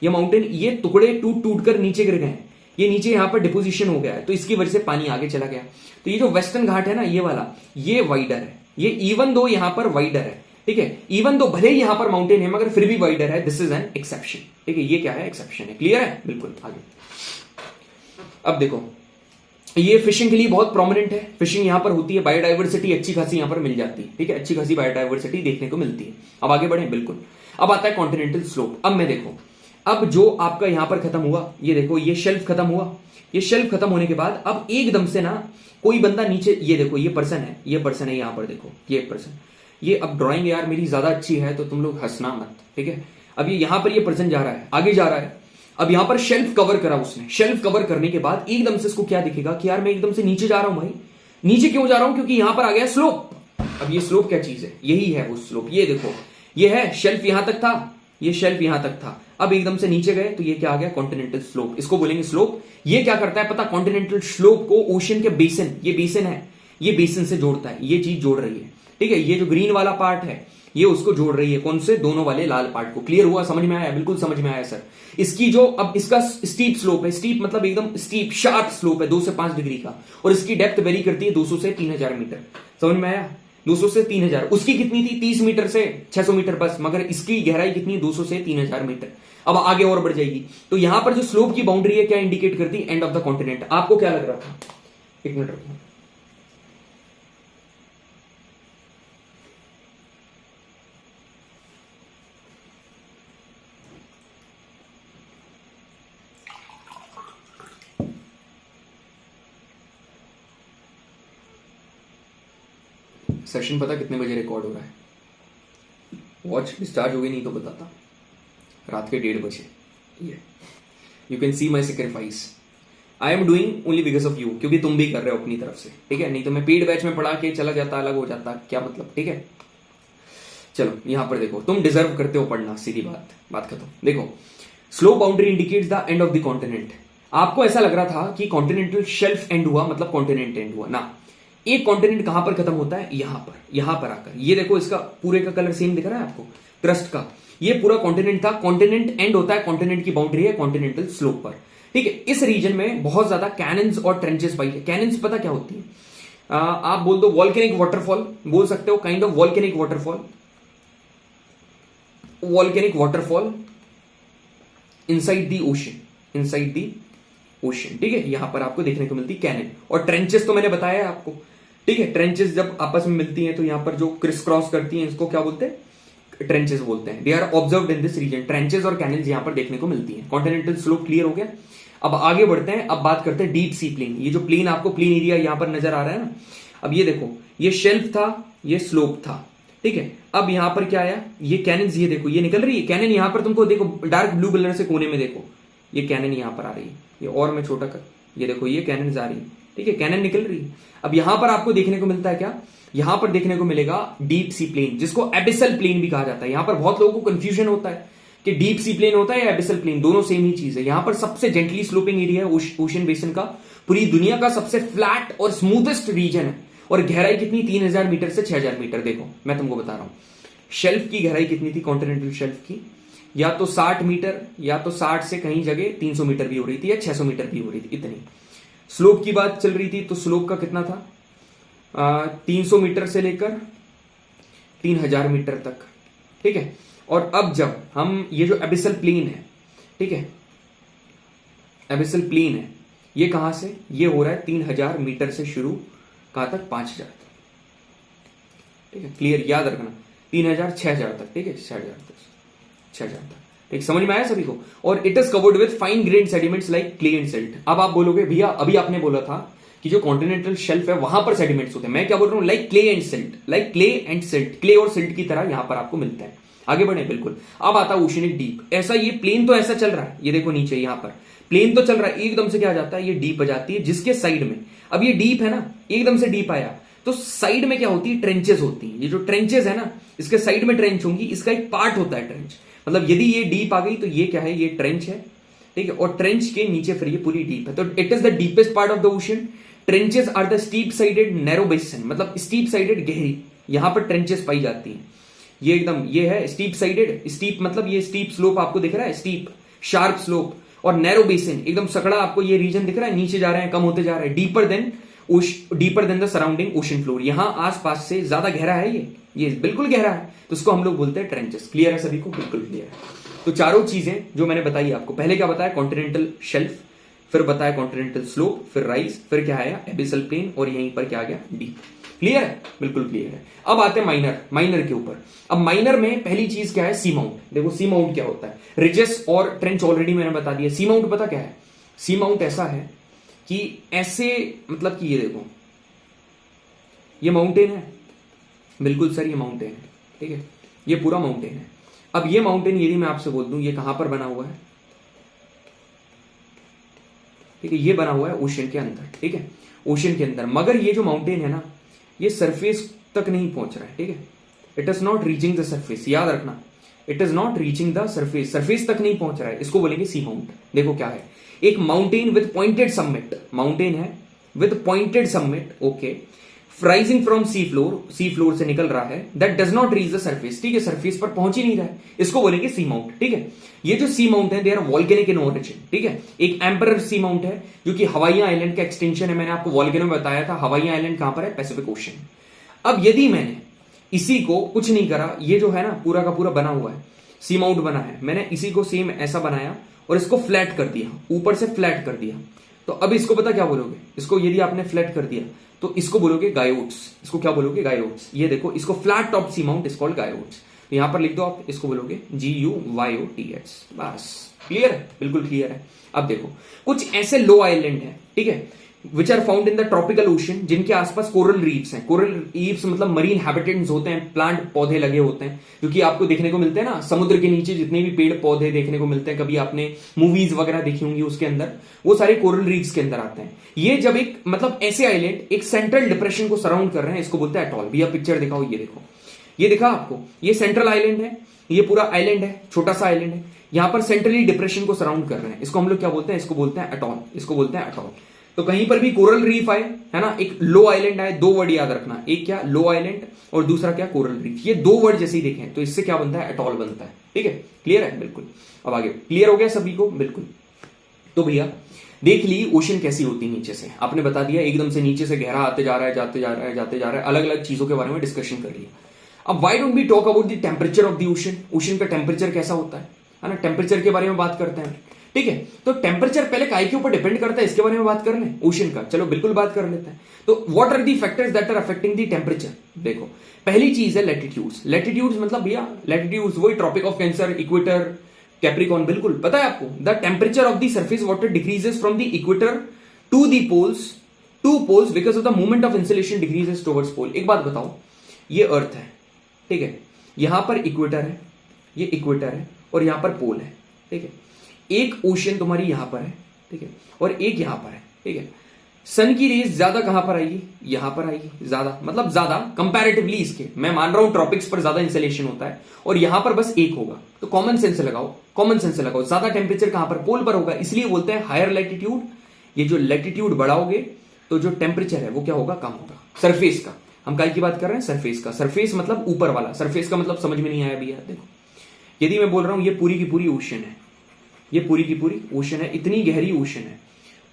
ये माउंटेन, ये टुकड़े टूट टूट कर नीचे गिर गए हैं, ये नीचे यहां पर डिपोजिशन हो गया है, तो इसकी वजह से पानी आगे चला गया। तो ये जो वेस्टर्न घाट है ना, ये वाला, ये वाइडर है, ये इवन दो यहां पर वाइडर है, ठीक है, इवन दो भले ही यहां पर माउंटेन है मगर फिर भी वाइडर है, दिस इज एन एक्सेप्शन, ठीक है, ये क्या है, एक्सेप्शन है। क्लियर है, बिल्कुल। आगे अब देखो, ये फिशिंग के लिए बहुत प्रोमिनेंट है, फिशिंग यहां पर होती है, बायोडाइवर्सिटी अच्छी खासी यहां पर मिल जाती है, ठीक है, अच्छी खासी बायोडाइवर्सिटी देखने को मिलती है। अब आगे बढ़े, बिल्कुल। अब आता है कॉन्टिनेंटल स्लोप। अब मैं देखो, अब जो आपका यहां पर खत्म हुआ, ये देखो, ये शेल्फ खत्म हुआ, ये शेल्फ खत्म होने के बाद अब एकदम से ना कोई बंदा नीचे, ये देखो, ये पर्सन है, ये पर्सन है, यहां पर देखो, ये पर्सन, ये अब ड्राइंग यार मेरी ज्यादा अच्छी है तो तुम लोग हंसना मत, ठीक है। अब ये यहां पर ये पर्सन जा रहा है, आगे जा रहा है, अब यहां पर शेल्फ कवर करा उसने, शेल्फ कवर करने के बाद एकदम से इसको क्या दिखेगा कि यार मैं एकदम से नीचे जा रहा हूं भाई, नीचे क्यों जा रहा हूं, क्योंकि यहां पर आ गया स्लोप। अब ये स्लोप क्या चीज है, यही है वो स्लोप, ये देखो, ये है शेल्फ यहां तक था, ये शेल्फ यहां तक था, अब एकदम से नीचे गए तो ये क्या आ गया, कॉन्टिनेंटल स्लोप, इसको बोलेंगे स्लोप। ये क्या करता है पता, कॉन्टिनेंटल स्लोप को ओशन के बेसिन, ये बेसिन है, ये बेसिन से जोड़ता है, ये चीज जोड़ रही है, ठीक है। ये जो ग्रीन वाला पार्ट है ये उसको जोड़ रही है, कौन से, दोनों वाले लाल पार्ट को। क्लियर हुआ, समझ में आया? बिल्कुल समझ में आया सर। इसकी जो अब इसका स्टीप स्लोप है, स्टीप मतलब एकदम स्टीप शार्प स्लोप है 2 से 5 डिग्री का, और इसकी डेप्थ वेरी करती है 200 से 3000 मीटर। समझ में आया? 200 से 3000। उसकी कितनी थी? 30 मीटर से 600 मीटर बस, मगर इसकी गहराई कितनी? 200 से 3000 मीटर। अब आगे और बढ़ जाएगी। तो यहां पर जो स्लोप की बाउंड्री है क्या इंडिकेट करती है? End of the continent. आपको क्या लग रहा था? एक मिनट रखो। सेशन पता कितने बजे रिकॉर्ड हो रहा है? वॉच डिस्चार्ज हो गई नहीं तो बताता। रात के 1:30 बजे। ये you can see my sacrifice. I am doing only because of you, क्योंकि तुम भी कर रहे हो अपनी तरफ से, ठीक है। नहीं तो मैं पेड बैच में पढ़ा के चला जाता, अलग हो जाता, क्या मतलब, ठीक है। चलो यहां पर देखो, तुम डिजर्व करते हो पढ़ना, सीधी बात खत्म। देखो, slow boundary indicates the end of the continent. आपको ऐसा लग रहा था कि कॉन्टिनेंटल शेल्फ एंड हुआ मतलब कॉन्टिनेंट एंड हुआ ना। एक कॉन्टिनेंट कहां पर खत्म होता है? यहां पर आकर। ये देखो, इसका पूरे का कलर सेम दिख रहा है आपको, क्रस्ट का। ये पूरा कॉन्टिनेंट था, कॉन्टिनेंट एंड होता है, कॉन्टिनेंट की बाउंड्री है कॉन्टिनेंटल स्लोप पर, ठीक है। इस रीजन में बहुत ज्यादा कैनन्स और ट्रेंचेस पाई है। कैनन्स पता क्या होती है? आप बोल दो वॉल्केनिक वाटरफॉल, बोल सकते हो, kind of volcanic waterfall. Volcanic waterfall inside the ocean, inside the ocean, ठीक है। यहां पर आपको देखने को मिलती कैनन। और ट्रेंचेस तो मैंने बताया है आपको, ठीक है। ट्रेंचेस जब आपस में मिलती हैं तो यहां पर जो क्रिस क्रॉस करती हैं, इसको क्या बोलते हैं? ट्रेंचेस बोलते हैं। They are observed in this region. Trenches और कैनल्स यहां पर देखने को मिलती हैं। कॉन्टिनेंटल स्लोप क्लियर हो गया। अब आगे बढ़ते हैं, अब बात करते हैं डीप सी प्लेन। ये जो प्लेन आपको प्लेन एरिया यहां पर नजर आ रहा है ना, अब ये देखो, ये शेल्फ था, ये स्लोप था, ठीक है। अब यहां पर क्या आया? ये कैनन, ये देखो, ये निकल रही है कैनन। यहां पर तुमको देखो डार्क ब्लू कलर से कोने में देखो, ये कैनन यहां पर आ रही है। ये और मैं छोटा कर, ये देखो, ये कैनन आ रही है, ठीक है, कैनन निकल रही है। अब यहां पर आपको देखने को मिलता है क्या? यहां पर देखने को मिलेगा डीप सी प्लेन, जिसको एबिसल प्लेन भी कहा जाता है। यहां पर बहुत लोगों को कंफ्यूजन होता है कि डीप सी प्लेन होता है या एबिसल प्लेन, दोनों सेम ही चीज है। यहां पर सबसे जेंटली स्लोपिंग एरिया है ओशन बेसिन का, पूरी दुनिया का सबसे फ्लैट और स्मूथेस्ट रीजन है। और गहराई कितनी? 3000 मीटर से 6000 मीटर। देखो मैं तुमको बता रहा हूं, शेल्फ की गहराई कितनी थी कॉन्टिनेंटल शेल्फ की? या तो 60 मीटर, या तो 60 से कहीं जगह 300 मीटर भी हो रही थी, या 600 मीटर भी हो रही थी, इतनी। स्लोप की बात चल रही थी तो स्लोप का कितना था? 300 मीटर से लेकर 3000 मीटर तक, ठीक है। और अब जब हम ये जो एबिसल प्लेन है, ठीक है, एबिसल प्लेन है, ये कहां से? ये हो रहा है 3000 मीटर से शुरू, कहां तक? 5000 तक, ठीक है। क्लियर, याद रखना, 3000 6000 तक, ठीक है, 6000 तक, 6000 तक, ठीक। समझ में आया सभी को? और it is covered with fine grain sediments like clay and silt. अब आप बोलोगे भैया अभी आपने बोला था कि जो कॉन्टिनेंटल शेल्फ है वहां पर सेडिमेंट्स होते हैं। मैं क्या बोल रहा हूं? Like clay and silt, like clay and silt, clay और सिल्ट की तरह यहां पर आपको मिलता है। आगे बढ़े, बिल्कुल। अब आता है ओशनिक डीप। ऐसा ये प्लेन तो ऐसा चल रहा है, ये देखो नीचे यहां पर प्लेन तो चल रहा है, एकदम से क्या आ जाता है? ये डीप आ जाती है, जिसके साइड में, अब ये डीप है ना, एकदम से डीप आया तो साइड में क्या होती है? ट्रेंचेस होती है। ये जो ट्रेंचेस है ना, इसके साइड में ट्रेंच होंगी, इसका एक पार्ट होता है ट्रेंच। मतलब यदि ये डीप आ गई तो ये क्या है? ये ट्रेंच है, ठीक है। और ट्रेंच के नीचे फिर ये पूरी डीप है, तो it is the deepest part of the ocean. Trenches are the steep sided narrow basin, मतलब स्टीप साइडेड गहरी, यहां पर ट्रेंचेस पाई जाती हैं। ये एकदम ये है स्टीप साइडेड, स्टीप मतलब ये स्टीप स्लोप आपको दिख रहा है, स्टीप शार्प स्लोप। और नैरो बेसिन एकदम सकड़ा, आपको ये रीजन दिख रहा है, नीचे जा रहे हैं, कम होते जा रहे हैं, deeper than the surrounding ocean floor. यहां आसपास से ज्यादा गहरा है, ये बिल्कुल गहरा है, तो इसको हम लोग बोलते हैं ट्रेंचेस। क्लियर है सभी को? बिल्कुल क्लियर है। तो चारों चीजें जो मैंने बताई आपको, पहले क्या बताया? कॉन्टिनेंटल शेल्फ, फिर बताया कॉन्टिनेंटल स्लोप, फिर राइज, फिर क्या आया? एबिसल प्लेन, और यहीं पर क्या आ गया? डीप। क्लियर है? बिल्कुल क्लियर है। अब आते हैं माइनर, माइनर के ऊपर। अब माइनर में पहली चीज क्या है? सी माउंट। देखो सी माउंट क्या होता है? रिजेस और ट्रेंच ऑलरेडी मैंने बता दिया। सी माउंट पता क्या है? सी माउंट ऐसा है कि ऐसे, मतलब कि ये देखो, ये माउंटेन है, बिल्कुल सर, ये माउंटेन है, ठीक है, ये पूरा माउंटेन है। अब ये माउंटेन यदि मैं आपसे बोल दूं ये कहां पर बना हुआ है, ठीक है, ये बना हुआ है ओशन के अंदर, ठीक है, ओशन के अंदर। मगर ये जो माउंटेन है ना, ये सरफेस तक नहीं पहुंच रहा है, ठीक है, it is not reaching the surface. याद रखना, it is not reaching the surface, surface तक नहीं पहुंच रहा है, इसको बोलेंगे सी माउंट। देखो क्या है, एक mountain with pointed summit, mountain है with pointed summit, okay, rising from sea floor से निकल रहा है, that does not reach the surface, ठीक है, सरफेस पर पहुंच ही नहीं रहा है, इसको बोलेंगे सी माउंट, ठीक है। ये जो सी माउंट है they are volcanic in origin, ठीक है। एक एम्परर सी माउंट है जो कि हवाई आइलैंड का एक्सटेंशन है, मैंने आपको वॉल्केनो में बताया था, हवाई आइलैंड कहां पर है, पैसिफिक ओशन। अब यदि मैंने इसी को कुछ नहीं करा, ये जो है ना पूरा का पूरा बना हुआ है, सी माउंट बना है, मैंने इसी को सेम ऐसा बनाया और इसको फ्लैट कर दिया, ऊपर से फ्लैट कर दिया, तो अब इसको पता क्या बोलोगे, इसको यदि आपने फ्लैट कर दिया तो इसको बोलोगे गायोट्स, इसको क्या बोलोगे, गायोट्स। ये देखो, इसको flat top seamount is called guyots, तो यहां पर लिख दो आप, इसको बोलोगे GUYOTS, बस क्लियर है, बिल्कुल क्लियर है। अब देखो कुछ ऐसे लो आइलैंड है, ठीक है, which are found in the tropical ocean, जिनके आसपास कोरल रीफ्स हैं। कोरल रीफ्स मतलब मरीन हैबिटेट्स होते हैं, प्लांट पौधे लगे होते हैं, जो कि आपको देखने को मिलते हैं ना समुद्र के नीचे, जितने भी पेड़ पौधे देखने को मिलते हैं, कभी आपने मूवीज वगैरह देखी होंगी, उसके अंदर वो सारे कोरल रीफ्स के अंदर आते हैं। ये जब एक मतलब ऐसे आइलैंड एक सेंट्रल डिप्रेशन को सराउंड कर रहे हैं, इसको बोलते हैं एटॉल। भैया पिक्चर दिखाओ, ये देखो, ये दिखा आपको, ये सेंट्रल आइलैंड है, ये पूरा आइलैंड है, छोटा सा आइलैंड है, यहां पर सेंट्रली डिप्रेशन को सराउंड कर रहे हैं, इसको हम लोग क्या बोलते हैं, इसको बोलते हैं एटॉल, इसको बोलते हैं एटॉल। तो कहीं पर भी कोरल रीफ आए, है ना, एक लो आइलैंड आए, दो वर्ड याद रखना, एक क्या लो आइलैंड और दूसरा क्या कोरल रीफ, ये दो वर्ड जैसे ही देखें तो इससे क्या बनता है, एटॉल बनता है, ठीक है, क्लियर है, बिल्कुल। अब आगे क्लियर हो गया सभी को, बिल्कुल। तो भैया देख ली ओशन कैसी होती है नीचे से, आपने बता दिया, एकदम से नीचे से गहरा आते जा रहा है, जाते जा रहा है, जाते जा रहा है, अलग अलग चीजों के बारे में डिस्कशन कर लिया। अब why don't we talk about the temperature of the ocean, ocean का टेम्परेचर कैसा होता है ना, टेम्परेचर के बारे में बात करते हैं, ठीक है। तो टेम्परेचर पहले काय के ऊपर डिपेंड करता है, इसके बारे में बात कर लें, ओशन का, चलो बिल्कुल बात कर लेते हैं। तो what are the factors that are affecting the temperature, देखो पहली चीज है लैटिट्यूड्स। लैटिट्यूड्स मतलब भैया लैटिट्यूड्स वही tropic of cancer, equator, capricorn, बिल्कुल पता है आपको। The temperature of the surface water decreases from the equator to the poles, to poles because of the movement of insulation decreases towards pole. एक बात बताओ, ये अर्थ है, ठीक है, यहां पर इक्वेटर है, ये इक्वेटर है और यहां पर पोल है, ठीक है। एक ओशन तुम्हारी यहां पर है, ठीक है, और एक यहां पर है, ठीक है। सन की रेज ज्यादा कहां पर आएगी, यहां पर आएगी, ज्यादा मतलब ज्यादा कंपैरेटिवली, इसके मैं मान रहा हूं ट्रॉपिक्स पर ज्यादा इंसुलेशन होता है और यहां पर बस एक होगा, तो कॉमन सेंस लगाओ, कॉमन सेंस लगाओ, ज्यादा टेम्परेचर कहां पर, पोल पर होगा, इसलिए बोलते हैं हायर लैटिट्यूड। ये जो लैटिट्यूड बढ़ाओगे तो जो टेम्परेचर है वो क्या होगा, कम होगा। सरफेस का हम काय की बात कर रहे हैं, सरफेस का, सरफेस मतलब ऊपर वाला, सरफेस का मतलब समझ में नहीं आया भैया, देखो यदि मैं बोल रहा हूं ये पूरी की पूरी ओशन है, ये पूरी की पूरी ओशन है, इतनी गहरी ओशन है,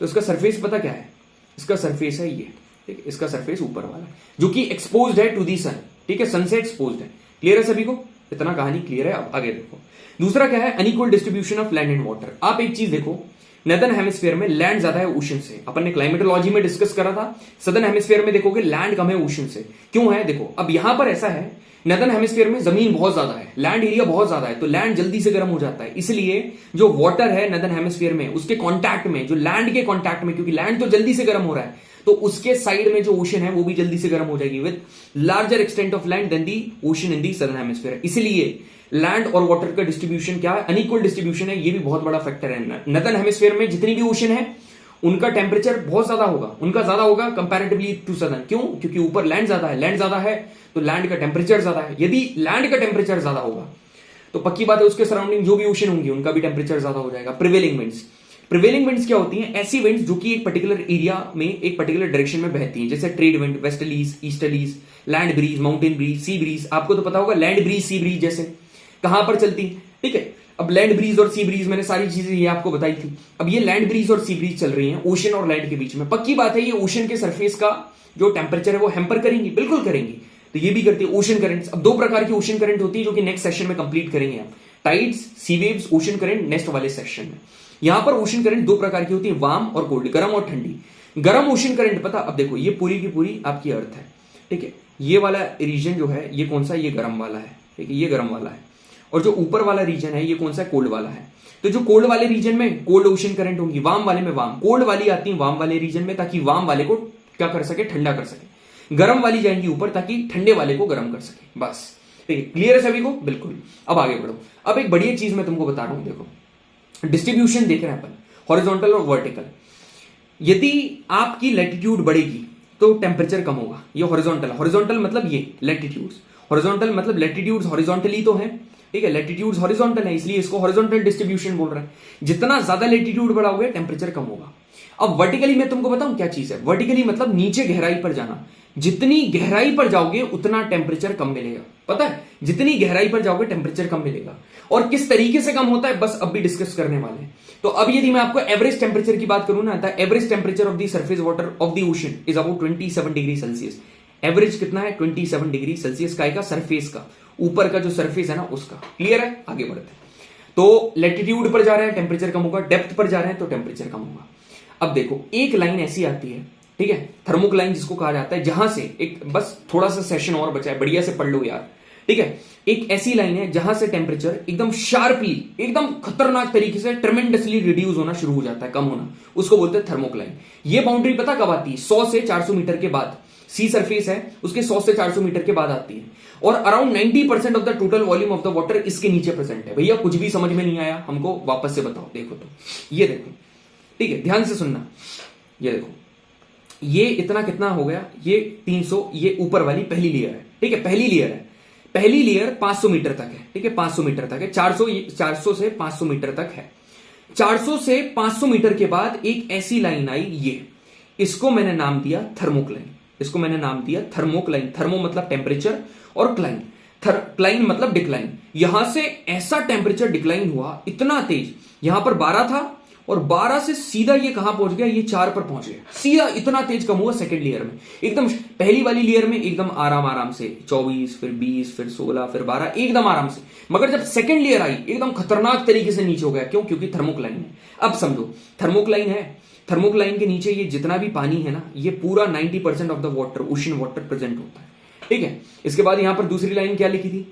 तो इसका सरफेस पता क्या है, इसका सरफेस है ये, ठीक है, इसका सरफेस ऊपर वाला जो कि एक्सपोज्ड है टू दी सन, ठीक है, सन से एक्सपोज्ड है। क्लियर है सभी को, इतना कहानी क्लियर है। अब आगे देखो, दूसरा क्या है, unequal distribution of land and water. आप एक चीज देखो, नदर्न हेमिस्फीयर में लैंड ज्यादा है ओशन से, अपन ने क्लाइमेटोलॉजी में डिस्कस करा था। सदर्न हेमिस्फीयर में देखोगे लैंड कम है ओशन से, क्यों है, देखो अब यहां पर ऐसा है, नदर्न हेमिस्फीयर में जमीन बहुत ज्यादा है, लैंड एरिया बहुत ज्यादा है, तो लैंड जल्दी से गर्म हो जाता है, इसलिए जो वाटर है नदर्न हेमिस्फीयर में, उसके कांटेक्ट में, जो लैंड के कांटेक्ट में, क्योंकि लैंड तो जल्दी से गर्म हो रहा है, तो उसके साइड में जो ओशन है वो भी जल्दी से गर्म हो जाएगी with larger extent of land than the ocean in the southern hemisphere. इसलिए लैंड और वाटर का डिस्ट्रीब्यूशन क्या है, अनइक्वल डिस्ट्रीब्यूशन है, ये भी बहुत बड़ा फैक्टर है। नदर्न हेमिस्फीयर में जितनी भी ओशन है उनका टेम्परेचर बहुत ज्यादा होगा, उनका ज्यादा होगा कंपैरेटिवली टू सदर्न, क्यों, क्योंकि ऊपर लैंड ज्यादा है, लैंड ज्यादा है तो लैंड का टेम्परेचर ज्यादा है। यदि लैंड का टेम्परेचर ज्यादा होगा तो पक्की बात है उसके सराउंडिंग जो भी ओशन होंगी उनका भी टेम्परेचर ज्यादा हो जाएगा। प्रिवेलिंग विंड्स, प्रिवेलिंग विंड्स क्या होती हैं, ऐसी विंड्स जो कि एक पर्टिकुलर एरिया में एक पर्टिकुलर डायरेक्शन में बहती हैं, जैसे trade wind, westerlies, easterlies, land breeze, mountain breeze, sea breeze. आपको तो पता होगा लैंड ब्रीज, सी ब्रीज जैसे कहां पर चलती, ठीक है। अब लैंड ब्रीज और सी ब्रीज मैंने सारी चीजें ये आपको बताई थी। अब ये लैंड ब्रीज और सी ब्रीज चल रही हैं ओशन और लैंड के बीच में, पक्की बात है ये ओशन के सरफेस का जो टेम्परेचर है वो हैम्पर करेंगी, बिल्कुल करेंगी। तो ये भी करती है ओशन करंट्स। अब दो प्रकार की ओशन करंट होती है जो कि नेक्स्ट सेशन में कंप्लीट करेंगे हम, टाइड्स, सी वेव्स, ओशन करंट नेक्स्ट वाले सेशन में। यहां पर ओशन करंट दो प्रकार की होती है, वार्म और कोल्ड, गर्म और ठंडी। गर्म ओशन करंट पता, अब देखो ये पूरी की पूरी आपकी अर्थ है, ठीक है, ये वाला रीजन जो है ये कौन सा, ये गर्म वाला है, ठीक है, ये गर्म वाला है, और जो ऊपर वाला रीजन है ये कौन सा, कोल्ड वाला है। तो जो कोल्ड वाले रीजन में कोल्ड ओशन करंट होंगी, वार्म वाले में वार्म, कोल्ड वाली आती है वार्म वाले रीजन में ताकि वार्म वाले को क्या कर सके, ठंडा कर सके, गर्म वाली जाएंगी ऊपर ताकि ठंडे वाले को गर्म कर सके, बस, ठीक है, क्लियर है सभी को, बिल्कुल। अब आगे बढ़ो, अब एक बढ़िया चीज मैं तुमको बता रहा हूं, देखो डिस्ट्रीब्यूशन देख रहे हैं अपन, हॉरिजॉन्टल और वर्टिकल। यदि आपकी लैटिट्यूड बढ़ेगी तो टेम्परेचर कम होगा, ये हॉरिजॉन्टल, हॉरिजॉन्टल मतलब ये लैटिट्यूड्स, हॉरिजॉन्टल मतलब लैटिट्यूड्स हॉरिजॉन्टली तो है, ठीक है, लैटिट्यूड्स हॉरिजॉन्टल है इसलिए इसको हॉरिजॉन्टल डिस्ट्रीब्यूशन बोल रहे हैं। जितना ज्यादा लैटिट्यूड बढ़ाओगे टेम्परेचर कम होगा। अब वर्टिकली मैं तुमको बताऊं क्या चीज है, वर्टिकली मतलब नीचे गहराई पर जाना। जितनी गहराई पर जाओगे उतना टेम्परेचर कम मिलेगा। पता है, जितनी गहराई पर जाओगे टेम्परेचर कम मिलेगा। और किस तरीके से कम होता है बस अब भी डिस्कस करने वाले हैं। तो अब यदि मैं आपको एवरेज टेम्परेचर की बात करूं ना, the average temperature of the surface water of the ocean is about 27 degree Celsius. Average कितना है? 27 डिग्री सेल्सियस का सरफेस का, ऊपर का जो सरफेस है ना उसका। क्लियर है? आगे बढ़ते हैं। तो लैटिट्यूड पर जा रहे हैं टेम्परेचर कम होगा, डेप्थ पर जा रहे हैं तो टेम्परेचर कम होगा। अब देखो एक लाइन ऐसी आती है, ठीक है, थर्मोक लाइन जिसको कहा जाता है, जहां से एक बस थोड़ा सा सेशन और बचा है, बढ़िया से पढ़ लो यार, ठीक है। एक ऐसी लाइन है जहां से टेम्परेचर एकदम शार्पली, एकदम खतरनाक तरीके से ट्रेमेंडसली रिड्यूस होना शुरू हो जाता है, कम होना, उसको बोलते हैं थर्मोक लाइन। ये बाउंड्री पता कब आती है? 100 से 400 मीटर के बाद। सी सरफेस है उसके 100 से 400 मीटर के बाद आती है, और around 90% of the total volume of the water इसके नीचे प्रेजेंट है। भैया कुछ भी समझ में नहीं आया हमको वापस से बताओ। देखो तो ये देखो, ठीक है, ध्यान से सुनना। ये देखो, ये इतना कितना हो गया? ये 300, ये ऊपर वाली पहली लेयर है, ठीक है, पहली लेयर है। पहली लेयर 500 मीटर तक है, ठीक है, 500 मीटर तक है। 400 से 500 मीटर तक है। 400 से 500 मीटर के बाद एक ऐसी लाइन आई, ये, इसको मैंने नाम दिया थर्मोक लाइन। इसको मैंने नाम दिया थर्मोक लाइन। थर्मो मतलब टेम्परेचर और क्लाइन, क्लाइन मतलब डिक्लाइन। यहां से ऐसा टेम्परेचर डिक्लाइन हुआ इतना तेज, यहां पर 12 था और 12 से सीधा ये कहां पहुंच गया? ये 4 पर पहुंच गया सीधा। इतना तेज कम हुआ सेकंड लेयर में एकदम। पहली वाली लेयर में एकदम आराम से 24, फिर 20, फिर 16, फिर 12, एकदम आराम से। मगर जब सेकंड लेयर आई एकदम खतरनाक तरीके से नीचे हो गया। क्यों? क्योंकि थर्मोक लाइन है। अब समझो, थर्मोक लाइन है, थर्मोक लाइन के नीचे ये जितना भी पानी है ना, ये पूरा 90% of the water, ocean water present होता है, ठीक है। इसके बाद यहां पर दूसरी लाइन क्या लिखी थी?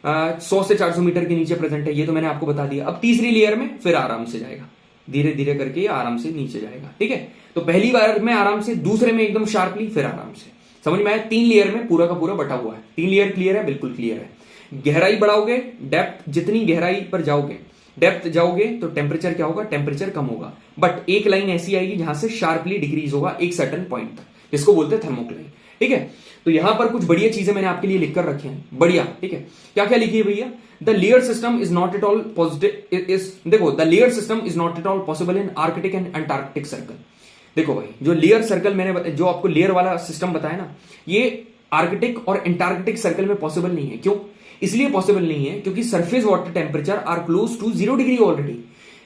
100 से 400 मीटर के नीचे प्रेजेंट है, ये तो मैंने आपको बता दिया। अब तीसरी लेयर में फिर आराम से जाएगा, धीरे धीरे करके ये आराम से नीचे जाएगा, ठीक है। तो पहली बार में आराम से, दूसरे में एकदम शार्पली, फिर आराम से। समझ में आया? 3 लेयर में पूरा का पूरा बटा हुआ है। 3 लेयर क्लियर है? बिल्कुल क्लियर है। गहराई बढ़ाओगे, डेप्थ, जितनी गहराई पर जाओगे, डेप्थ जाओगे तो टेम्परेचर क्या होगा? टेम्परेचर कम होगा। बट एक लाइन ऐसी आएगी जहां से शार्पली डिक्रीज होगा एक सर्टेन पॉइंट तक, जिसको बोलते हैं थर्मोक लाइन, ठीक है। तो यहां पर कुछ बढ़िया चीजें मैंने आपके लिए लिखकर रखी हैं, बढ़िया, ठीक है। क्या क्या लिखी है भैया? The layer system is not at all positive is, देखो, the layer system is not at all possible in Arctic and Antarctic circle. देखो भाई, जो लेयर सर्कल मैंने जो आपको लेयर वाला सिस्टम बताया ना, ये आर्कटिक और अंटार्कटिक सर्कल में पॉसिबल नहीं है। क्यों? इसलिए पॉसिबल नहीं है क्योंकि surface water temperature are close to 0 degree already.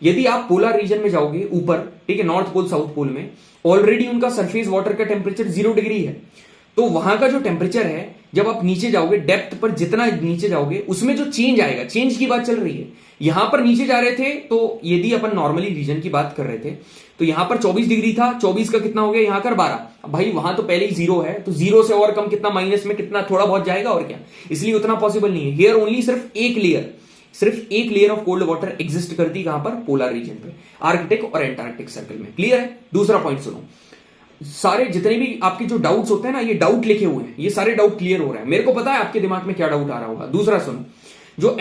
यदि आप पोलर रीजन में जाओगे ऊपर, ठीक है, नॉर्थ पोल साउथ पोल में, ऑलरेडी उनका सरफेस वाटर का टेम्परेचर 0 डिग्री है। तो वहां का जो टेम्परेचर है, जब आप नीचे जाओगे, डेप्थ पर जितना नीचे जाओगे, उसमें जो चेंज आएगा, चेंज की बात चल रही है। यहां पर नीचे जा रहे थे तो यदि अपन नॉर्मली रीजन की बात कर रहे थे तो यहां पर 24 डिग्री था, 24 का कितना हो गया? यहां कर 12। भाई वहां तो पहले ही 0 है, तो 0 से और कम कितना? माइनस में कितना? थोड़ा बहुत जाएगा और क्या, इसलिए उतना पॉसिबल नहीं है। हियर ओनली सिर्फ एक layer of cold water exist करती, कहां पर? पोलर रीजन पे, आर्कटिक और एंटार्कटिक सर्कल में। क्लियर है? दूसरा पॉइंट सुनो, सारे जितने भी आपके जो डाउट्स होते हैं ना, ये डाउट लिखे हुए हैं, ये सारे डाउट क्लियर हो रहे हैं। मेरे को पता है आपके दिमाग में क्या डाउट आ रहा होगा। दूसरा सुनो, जो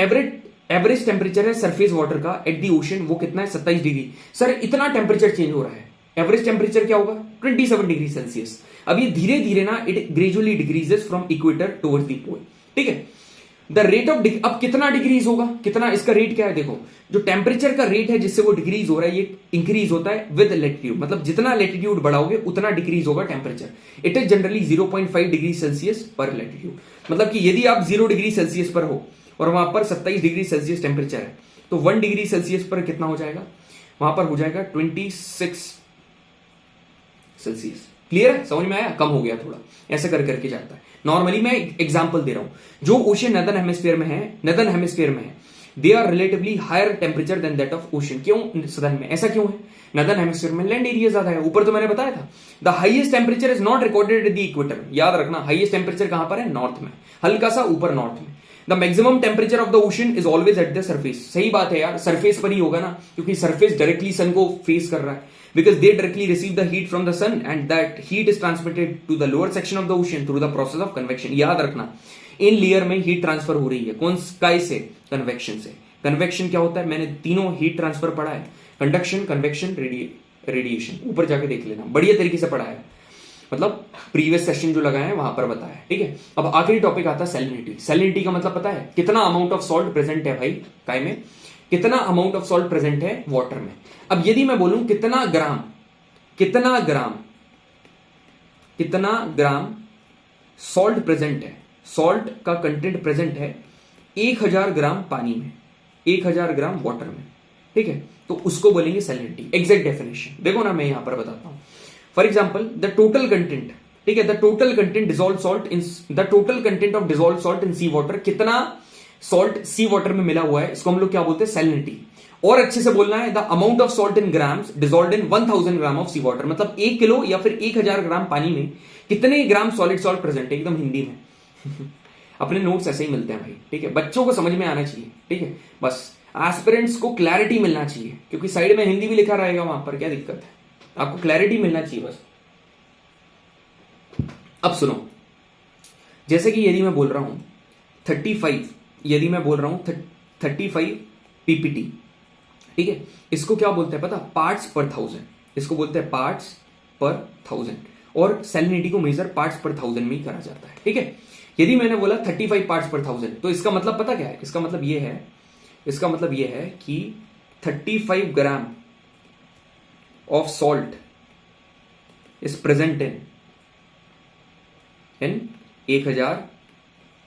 एवरेज टेम्परेचर है सरफेस वाटर का एट दी ओशन, वो कितना है? 27 डिग्री। सर इतना टेम्परेचर चेंज हो रहा है, एवरेज टेम्परेचर क्या होगा? 27 डिग्री सेल्सियस। अब ये धीरे धीरे ना, it gradually decreases from equator towards the pole, ठीक है। द रेट ऑफ, अब कितना डिक्रीज होगा? कितना, इसका रेट क्या है? देखो, जो टेम्परेचर का रेट है जिससे वो डिक्रीज हो रहा है, ये इंक्रीज होता है विद लैटिट्यूड। मतलब जितना लैटिट्यूड बढ़ाओगे उतना डिक्रीज होगा temperature. It is generally 0.5 degree Celsius पर लैटिट्यूड। मतलब कि यदि आप 0 डिग्री सेल्सियस पर हो और वहां पर 27 डिग्री सेल्सियस टेम्परेचर है, तो 1 डिग्री सेल्सियस पर कितना हो जाएगा? वहां पर हो जाएगा 26 सेल्सियस। क्लियर है? समझ में आया? कम हो गया थोड़ा, ऐसा कर करके जाता है। नॉर्मली मैं एग्जांपल दे रहा हूं। जो ओशन नदर्न हेमिस्फीयर में है, they are relatively higher temperature than that of ocean. क्यों सदर्न में? ऐसा क्यों है? नदर्न हेमिस्फीयर में लैंड एरिया ज्यादा है। ऊपर तो मैंने बताया था, the highest temperature is not recorded at the equator. याद रखना, हाईएस्ट टेम्परेचर कहां पर है? नॉर्थ में, हल्का सा ऊपर नॉर्थ में। The maximum temperature of the ocean is always at the surface. सही बात है यार, सरफेस पर ही होगा ना, क्योंकि सरफेस डायरेक्टली सन को फेस कर रहा है, because they directly receive the heat from the sun and that heat is transmitted to the lower section of the ocean through the process of convection। याद रखना, इन लेयर में heat transfer हो रही है। कौन? स्काई से, convection से। Convection क्या होता है? मैंने तीनों हीट ट्रांसफर पढ़ा है, कंडक्शन, कन्वेक्शन, रेडिएशन। ऊपर जाके देख लेना, बढ़िया तरीके से पढ़ा है, मतलब प्रीवियस सेशन जो लगाए हैं वहां पर बताया है, ठीक है। अब आखिरी टॉपिक आता है सैलिनिटी। सैलिनिटी का मतलब पता है? कितना अमाउंट ऑफ सॉल्ट प्रेजेंट है भाई काय में, कितना अमाउंट ऑफ सॉल्ट प्रेजेंट है वाटर में। अब यदि मैं बोलूं कितना ग्राम सॉल्ट प्रेजेंट है, सॉल्ट का कंटेंट प्रेजेंट है 1000 ग्राम पानी में, 1000 ग्राम वाटर में, ठीक है, तो उसको बोलेंगे सैलिनिटी। एग्जैक्ट डेफिनेशन देखो ना, मैं यहां पर बताता हूं। For example the total content, ठीक है, the total content dissolve salt in the total content of dissolve salt in sea water, कितना सॉल्ट सी वाटर में मिला हुआ है, इसको हम लोग क्या बोलते हैं, सैलिनिटी। और अच्छे से बोलना है, the amount of salt in grams dissolved in 1000 gram of sea water, मतलब 1 किलो या फिर 1000 ग्राम पानी में कितने ग्राम सॉलिड सॉल्ट प्रेजेंट है, एकदम हिंदी में अपने नोट्स ऐसे ही मिलते हैं भाई, ठीक है, बच्चों को समझ में आना चाहिए, ठीक है, बस एस्पिरेंट्स को क्लैरिटी मिलना चाहिए, क्योंकि साइड में हिंदी भी लिखा रहेगा वहां पर, क्या दिक्कत है, आपको क्लैरिटी मिलना चाहिए बस। अब सुनो, जैसे कि यदि मैं बोल रहा हूं 35, यदि मैं बोल रहा हूं 35 पीपीटी, ठीक है, इसको क्या बोलते हैं पता, पार्ट्स पर थाउजेंड, इसको बोलते हैं पार्ट्स पर थाउजेंड, और सैलिनिटी को मेजर पार्ट्स पर थाउजेंड में ही करा जाता है, ठीक है। यदि मैंने बोला 35 पार्ट्स पर थाउजेंड, तो इसका मतलब पता क्या है, इसका मतलब ये है, इसका मतलब ये है कि 35 gram of salt is present in 1000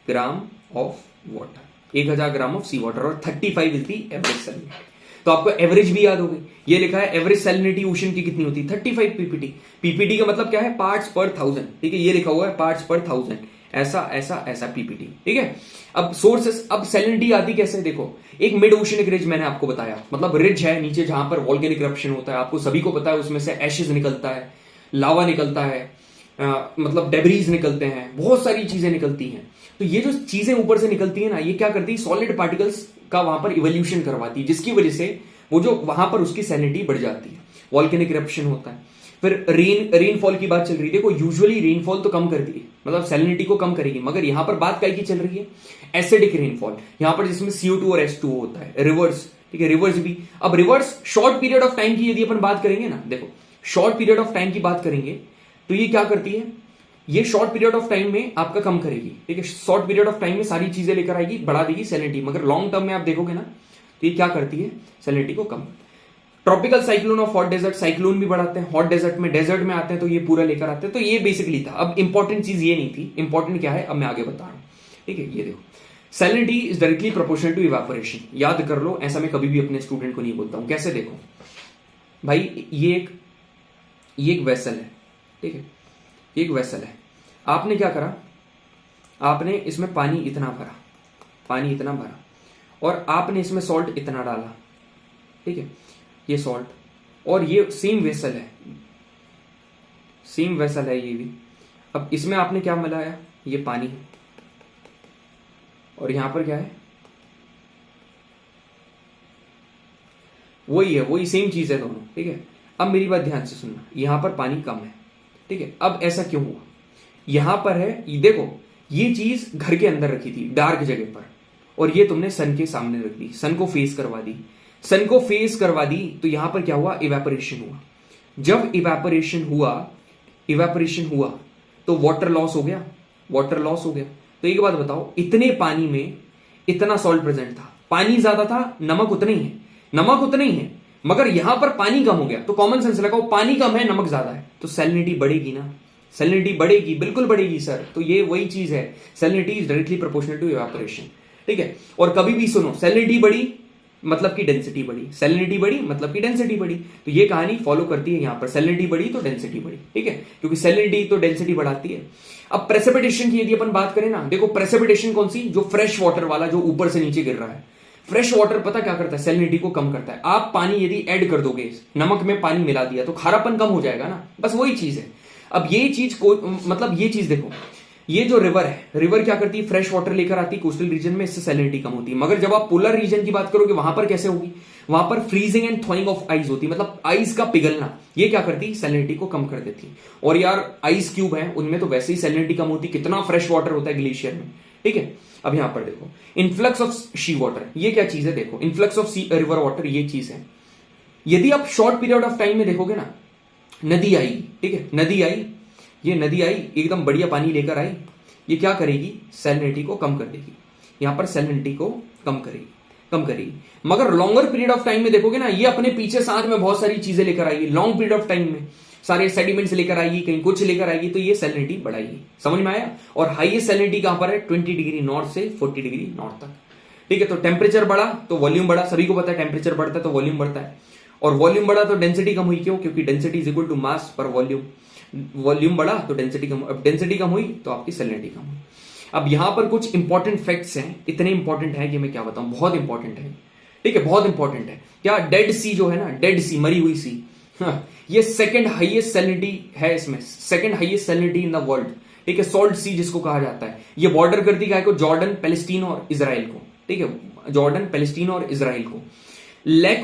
gram of water, 1000 gram of sea water, और 35 इज दी एवरेज सैलिनिटी। तो आपको एवरेज भी याद हो गई, ये लिखा है एवरेज सैलिनिटी ओशन की कितनी होती है, 35 पीपीटी। पीपीटी का मतलब क्या है, पार्ट्स पर थाउजेंड, ठीक है, ये लिखा हुआ है पार्ट्स पर थाउजेंड, ऐसा ऐसा ऐसा पीपीटी, ठीक है। अब सोर्सेस, अब सैलिनिटी आती कैसे, देखो, एक मिड ओशनिक रिज मैंने आपको बताया, मतलब रिज है नीचे जहां पर वोल्केनिक इरप्शन होता है, आपको सभी को पता है, उसमें से एशेज निकलता है, लावा निकलता है, मतलब डेब्रीज निकलते हैं, बहुत सारी चीजें निकलती हैं। तो ये जो चीजें ऊपर से निकलती है ना, ये क्या करती है, सॉलिड पार्टिकल्स का वहां पर इवोल्यूशन करवाती है, जिसकी वजह से वो जो वहां पर उसकी सैलिनिटी बढ़ जाती है, वोल्केनिक इरप्शन होता है। फिर रेनफॉल की बात चल रही है, देखो यूजुअली रेनफॉल तो कम करती है, मतलब सैलिनिटी को कम करेगी, मगर यहां पर बात काय की चल रही है, एसिडिक रेनफॉल, यहां पर जिसमें CO2 और H2O होता है, रिवर्स, ठीक है, रिवर्स भी। अब reverse short period of time की यदि अपन बात करेंगे ना, देखो शॉर्ट पीरियड ऑफ टाइम की बात करेंगे तो ये क्या करती है, ये शॉर्ट पीरियड ऑफ टाइम में आपका कम करेगी, ठीक है, शॉर्ट पीरियड ऑफ टाइम में सारी चीजें लेकर आएगी, बढ़ा देगी सैलिनिटी, मगर लॉन्ग टर्म में आप देखोगे ना तो ये क्या करती है, सैलिनिटी को कम। Tropical cyclone of hot desert, cyclone भी बढ़ाते हैं, हॉट डेजर्ट में आते हैं तो ये पूरा लेकर आते हैं। तो ये बेसिकली था। अब इंपॉर्टेंट चीज ये नहीं थी, इंपॉर्टेंट क्या है अब मैं आगे बता रहा हूं, ठीक है। ये देखो, salinity is directly proportional to evaporation, याद कर लो, ऐसा मैं कभी भी अपने स्टूडेंट को नहीं बोलता हूं। कैसे, देखो भाई, ये एक वेसल है, ठीक है, एक वेसल है, आपने क्या करा, आपने इसमें पानी इतना भरा और आपने इसमें सॉल्ट इतना डाला, ठीक है, ये सॉल्ट, और ये सेम वेसल है ये भी। अब इसमें आपने क्या मिलाया, ये पानी है, और यहां पर क्या है, वही सेम चीज है दोनों, ठीक है। अब मेरी बात ध्यान से सुनना, यहां पर पानी कम है, ठीक है। अब ऐसा क्यों हुआ, यहां पर है, ये देखो, ये चीज घर के अंदर रखी थी डार्क जगह पर, और ये तुमने सन के सामने रख दी, सन को फेस करवा दी, तो यहां पर क्या हुआ, इवेपोरेशन हुआ। जब इवेपोरेशन हुआ तो वाटर लॉस हो गया। तो एक बात बताओ, इतने पानी में इतना सॉल्ट प्रेजेंट था, पानी ज्यादा था, नमक उतना ही है, मगर यहां पर पानी कम हो गया, तो कॉमन सेंस लगाओ, पानी कम है, नमक ज्यादा है, तो सैलिनिटी बढ़ेगी ना, सैलिनिटी बढ़ेगी, बिल्कुल बढ़ेगी सर। तो ये वही चीज है, salinity is directly proportional to evaporation, ठीक है। और कभी भी सुनो, सैलिनिटी बढ़ी मतलब की डेंसिटी बढ़ी, सैलिनिटी बढ़ी मतलब की डेंसिटी बढ़ी, तो ये कहानी फॉलो करती है यहां पर, सैलिनिटी बढ़ी तो डेंसिटी बढ़ी, ठीक है, क्योंकि सैलिनिटी तो डेंसिटी बढ़ाती है। अब प्रेसिपिटेशन की यदि अपन बात करें ना, देखो प्रेसिपिटेशन कौन सी, जो फ्रेश वाटर वाला, जो ऊपर से नीचे गिर रहा है, फ्रेश वाटर पता क्या करता है, सैलिनिटी को कम करता है। आप पानी यदि ऐड कर दोगे, नमक में पानी मिला दिया तो खारापन कम हो जाएगा ना, बस वही चीज है। अब ये चीज को, मतलब ये चीज देखो, ये जो रिवर है, रिवर क्या करती है, फ्रेश वाटर लेकर आती है कोस्टल रीजन में, इससे सैलिनिटी कम होती है। मगर जब आप पोलर रीजन की बात करोगे, वहां पर कैसे होगी, वहां पर फ्रीजिंग एंड थॉइंग ऑफ आइस होती है, मतलब आइस का पिघलना, ये क्या करती है, सैलिनिटी को कम कर देती है। और यार आइस क्यूब है, उनमें तो वैसे ही सैलिनिटी कम होती है, कितना फ्रेश वाटर होता है ग्लेशियर में, ठीक है। अब यहां पर देखो, इन्फ्लक्स ऑफ सी वाटर, ये क्या चीज है, देखो influx of sea river water, ये चीज है। यदि आप शॉर्ट पीरियड ऑफ टाइम में देखोगे ना, नदी आई, ठीक है, नदी आई एकदम बढ़िया पानी लेकर आई, ये क्या करेगी, सैलिनिटी को कम कर देगी, यहां पर सैलिनिटी को कम करेगी। मगर लॉन्गर पीरियड ऑफ टाइम में देखोगे ना, ये अपने पीछे साथ में बहुत सारी चीजें लेकर आएगी, लॉन्ग पीरियड ऑफ टाइम में सारे सेडिमेंट्स लेकर आएगी, कहीं कुछ लेकर आएगी, तो ये सैलिनिटी बढ़ाएगी। समझ में आया? और हाईएस्ट सैलिनिटी कहां पर है? 20 डिग्री नॉर्थ से 40 डिग्री नॉर्थ तक। ठीक है, तो टेम्परेचर बढ़ा तो वॉल्यूम बढ़ा, सभी को पता है टेम्परेचर बढ़ता है तो वॉल्यूम बढ़ता है, और वॉल्यूम बढ़ा तो डेंसिटी कम हुई। क्यों? क्योंकि density is equal to mass per volume. Volume बढ़ा तो डेंसिटी कम, अब डेंसिटी कम हुई तो आपकी सैलिनिटी कम हुई। अब यहां पर कुछ इंपॉर्टेंट फैक्ट्स हैं, इतने इंपॉर्टेंट है कि मैं क्या बताऊं, बहुत इंपॉर्टेंट है। ठीक है, बहुत इंपॉर्टेंट है। क्या? डेड सी जो है ना, डेड सी, मरी हुई सी, ये सेकंड हाईएस्ट सैलिनिटी है, इसमें second highest salinity in the world. ठीक है, सॉल्ट सी जिसको कहा जाता है, ये बॉर्डर करती है को जॉर्डन, पैलेस्टीन और इजराइल को। ठीक है, जॉर्डन, पैलेस्टीन और इजराइल को। लेक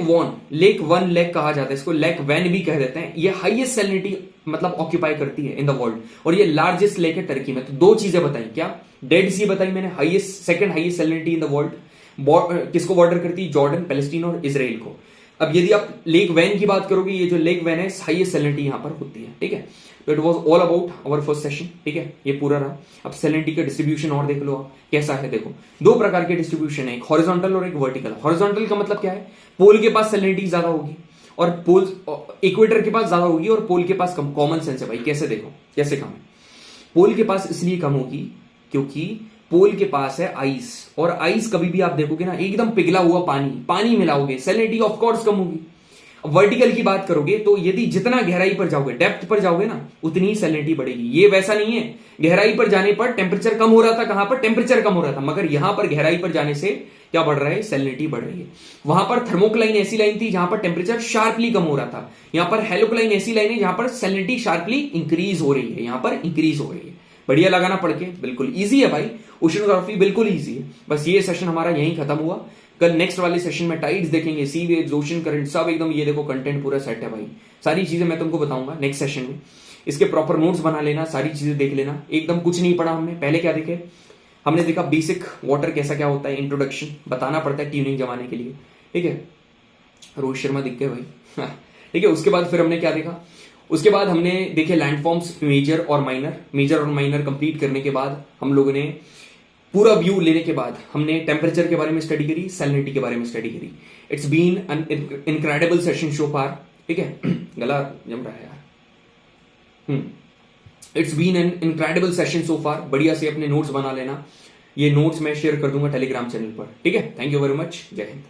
वन कहा जाता है इसको, लेक वैन भी कह देते हैं। ये हाईएस्ट सैलिनिटी मतलब ऑक्यूपाई करती है इन द वर्ल्ड, और ये लार्जेस्ट लेक है टर्की में। तो दो चीजें बताई, क्या? डेड सी बताई मैंने, highest, second highest salinity in the world, किसको बॉर्डर करती है? जॉर्डन, पैलेस्टीन और इजराइल को। अब यदि आप लेक वैन की बात करोगे, ये जो लेक वैन है हाईएस्ट सैलिनिटी यहां पर होती है। ठीक है, तो it was all about our first session. ठीक है, ये पूरा रहा। अब सैलिनिटी का डिस्ट्रीब्यूशन और देख लो आप कैसा है। देखो, दो प्रकार के डिस्ट्रीब्यूशन है, एक हॉरिजॉन्टल और एक वर्टिकल। हॉरिजॉन्टल का मतलब क्या है? पोल के पास सैलिनिटी ज्यादा होगी और पोल इक्वेटर के पास ज्यादा होगी और पोल के पास कम। कॉमन सेंस है भाई, कैसे? देखो कैसे कम है। पोल के पास इसलिए कम होगी क्योंकि पोल के पास है आइस, और आइस कभी भी आप देखोगे ना एकदम पिघला हुआ पानी मिलाओगे, सैलिनिटी ऑफ कोर्स कम होगी। वर्टिकल की बात करोगे तो यदि जितना गहराई पर जाओगे, डेप्थ पर जाओगे ना, उतनी ही सैलिनिटी बढ़ेगी। ये वैसा नहीं है, गहराई पर जाने पर टेम्परेचर कम हो रहा था, कहां पर? टेम्परेचर कम हो रहा था, मगर यहां पर गहराई पर जाने से क्या बढ़ रहा है? सैलिनिटी बढ़ रही है। वहां पर थर्मोक्लाइन ऐसी लाइन थी जहां पर टेम्परेचर शार्पली कम हो रहा था, यहां पर हेलोक्लाइन ऐसी लाइन है जहां पर सैलिनिटी शार्पली इंक्रीज हो रही है, यहां पर इंक्रीज हो रही है। बढ़िया लगाना पढ़ के, बिल्कुल ईजी है भाई, ओशिनोग्राफी बिल्कुल ईजी है। बस ये सेशन हमारा यहीं खत्म हुआ। कल नेक्स्ट वाले सेशन में टाइड्स देखेंगे, सी वेव्स, ओशन करंट, सब एकदम ये देखो कंटेंट पूरा सेट है भाई। सारी चीजें मैं तुमको बताऊंगा नेक्स्ट सेशन में। इसके प्रॉपर नोट्स बना लेना, सारी चीजें देख लेना। एकदम कुछ नहीं पढ़ा हमने। पहले क्या देखे? हमने देखा बेसिक वाटर कैसा क्या होता है, इंट्रोडक्शन बताना पड़ता है ट्यूनिंग जमाने के लिए। ठीक है, रोहित शर्मा दिख गए भाई। ठीक है, उसके बाद फिर हमने क्या देखा? उसके बाद हमने देखे लैंडफॉर्म्स, मेजर और माइनर कंप्लीट करने के बाद हम लोगों ने पूरा व्यू लेने के बाद हमने टेम्परेचर के बारे में स्टडी करी, सैलिनिटी के बारे में स्टडी करी। It's been an incredible session so far. ठीक है, गला जम रहा है यार। It's been an incredible session so far. बढ़िया से अपने नोट्स बना लेना, ये नोट्स मैं शेयर कर दूंगा टेलीग्राम चैनल पर। ठीक है, थैंक यू वेरी मच, जय हिंद।